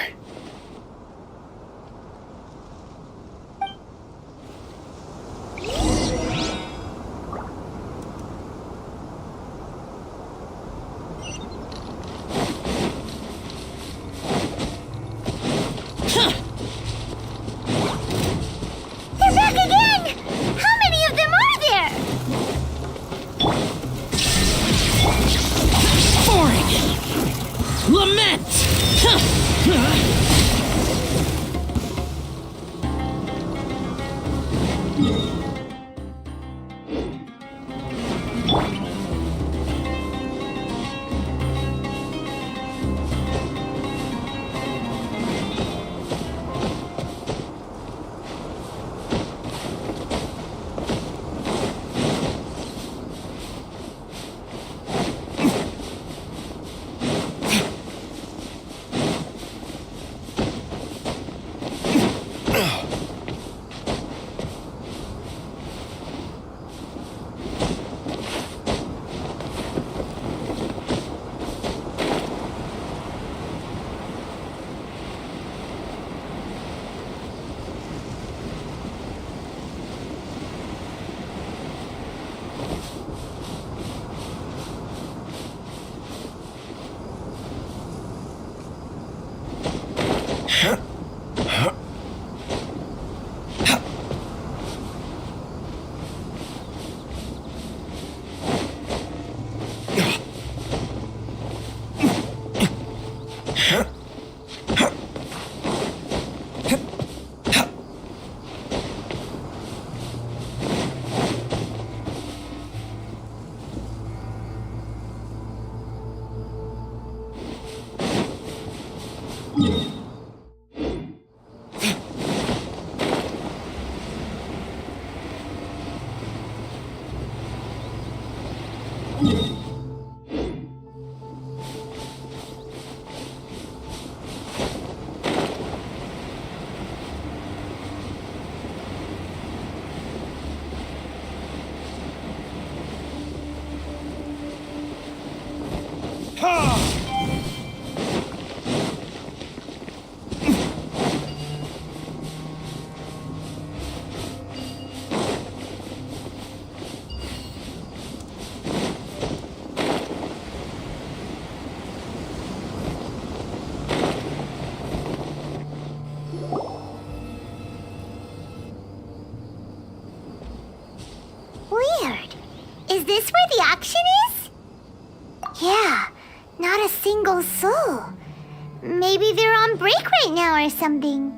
Speaker 1: They're back again! How many of them are there?
Speaker 5: Boring! Lament!
Speaker 1: Weird. Is this where the action is? Yeah, not a single soul. Maybe they're on break right now or something.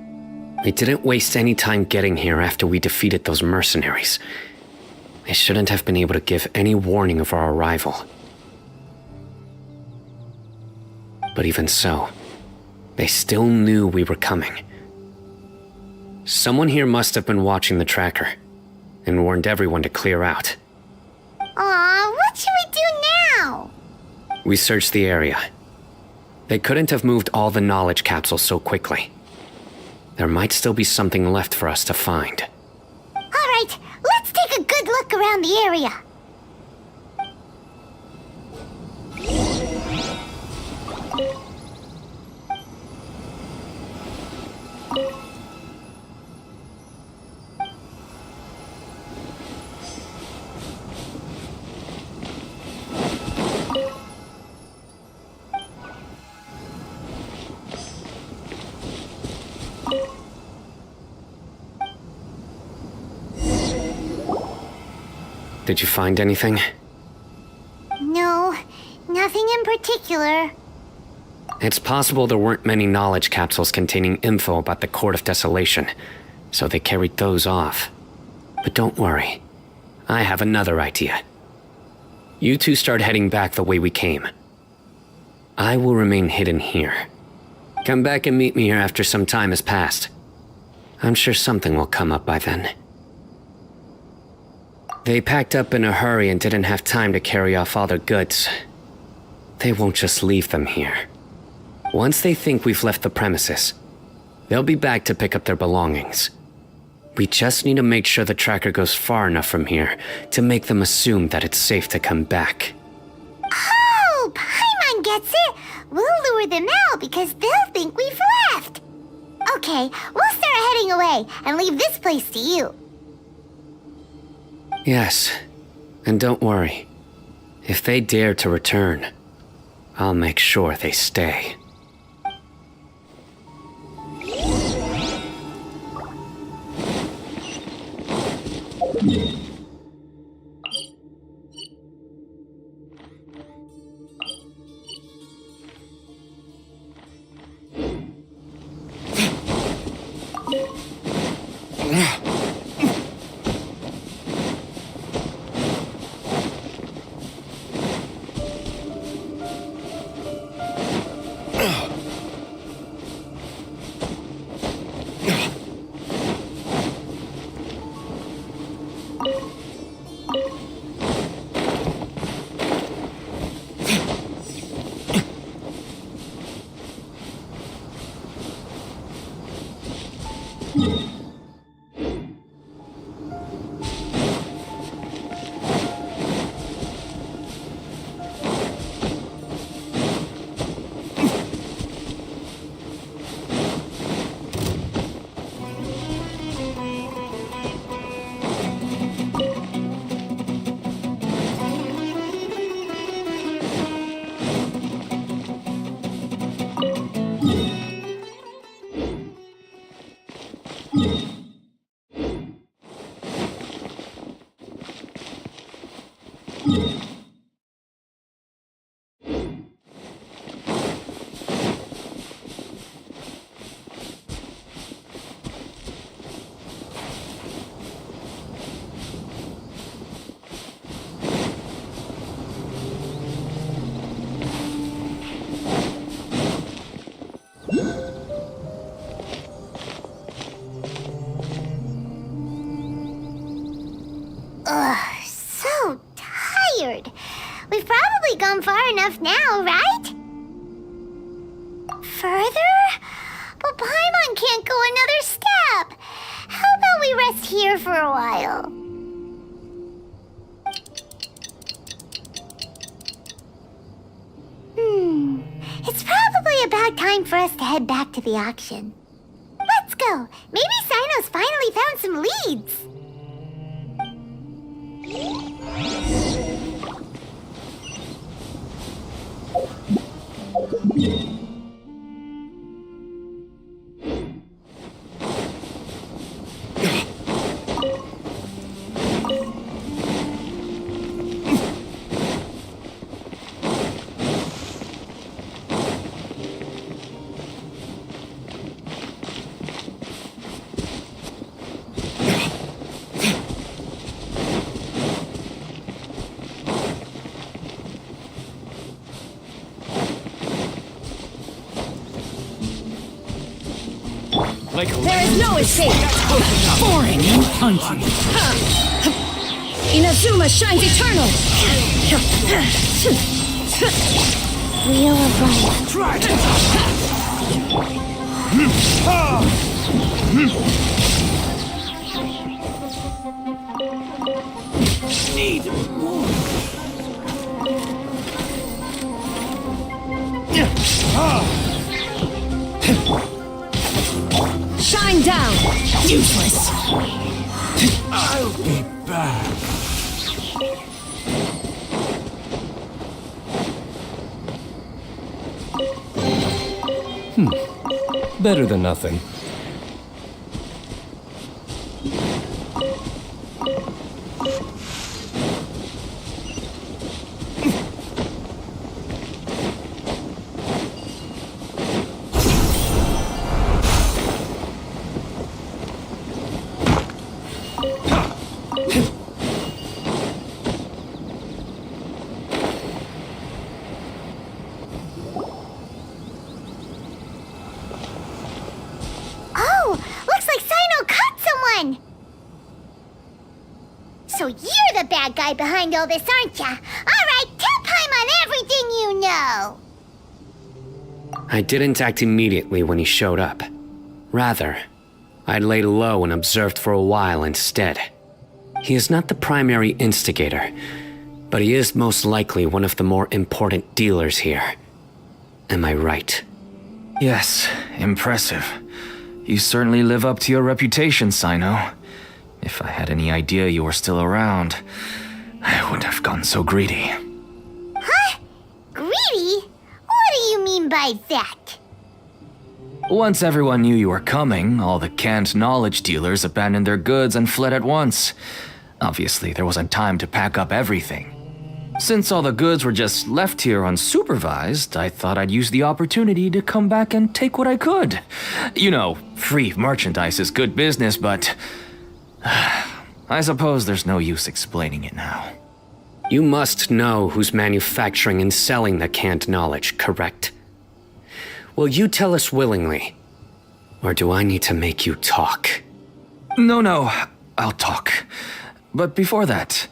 Speaker 12: We didn't waste any time getting here after we defeated those mercenaries. They shouldn't have been able to give any warning of our arrival. But even so, they still knew we were coming. Someone here must have been watching the tracker and warned everyone to clear out.
Speaker 1: Aw, what should we do now?
Speaker 12: We searched the area. They couldn't have moved all the knowledge capsules so quickly. There might still be something left for us to find.
Speaker 1: Alright, let's take a good look around the area.
Speaker 12: Did you find anything?
Speaker 1: No, nothing in particular.
Speaker 12: It's possible there weren't many knowledge capsules containing info about the Court of Desolation, so they carried those off. But don't worry. I have another idea. You two start heading back the way we came. I will remain hidden here. Come back and meet me here after some time has passed. I'm sure something will come up by then. They packed up in a hurry and didn't have time to carry off all their goods. They won't just leave them here. Once they think we've left the premises, they'll be back to pick up their belongings. We just need to make sure the tracker goes far enough from here to make them assume that it's safe to come back.
Speaker 1: Oh, Paimon gets it! We'll lure them out because they'll think we've left. Okay, we'll start heading away and leave this place to you.
Speaker 12: Yes, and don't worry. If they dare to return, I'll make sure they stay.
Speaker 1: enough now, right? Further? But Paimon can't go another step. How about we rest here for a while? It's probably about time for us to head back to the auction. Let's go. Maybe Sino's finally found some leads.
Speaker 7: There is no escape!
Speaker 15: Boring and punchy.
Speaker 7: Inazuma shines eternal!
Speaker 2: Wheel of Life.
Speaker 15: Need more.
Speaker 7: Shine down!
Speaker 15: Useless. I'll be back.
Speaker 5: Better than nothing.
Speaker 1: Oh, looks like Sino caught someone! So you're the bad guy behind all this, aren't ya? Alright, tell Paimon everything you know!
Speaker 12: I didn't act immediately when he showed up. Rather, I laid low and observed for a while instead. He is not the primary instigator, but he is most likely one of the more important dealers here. Am I right?
Speaker 16: Yes, impressive. You certainly live up to your reputation, Sino. If I had any idea you were still around, I wouldn't have gone so greedy.
Speaker 1: Huh? Greedy? What do you mean by that?
Speaker 16: Once everyone knew you were coming, all the canned knowledge dealers abandoned their goods and fled at once. Obviously, there wasn't time to pack up everything. Since all the goods were just left here unsupervised, I thought I'd use the opportunity to come back and take what I could. You know, free merchandise is good business, but I suppose there's no use explaining it now.
Speaker 12: You must know who's manufacturing and selling the canned knowledge, correct? Will you tell us willingly? Or do I need to make you talk?
Speaker 16: No, I'll talk. But before that,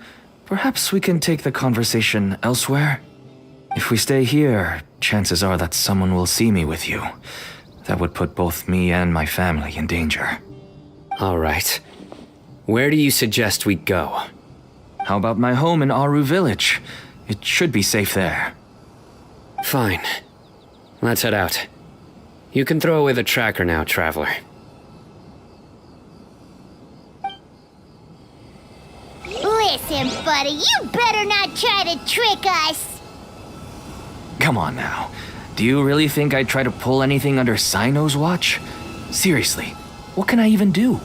Speaker 16: perhaps we can take the conversation elsewhere? If we stay here, chances are that someone will see me with you. That would put both me and my family in danger.
Speaker 12: All right. Where do you suggest we go?
Speaker 16: How about my home in Aru Village? It should be safe there.
Speaker 12: Fine. Let's head out. You can throw away the tracker now, traveler.
Speaker 1: Listen, buddy, you better not try to trick us!
Speaker 16: Come on now. Do you really think I'd try to pull anything under Sino's watch? Seriously, what can I even do?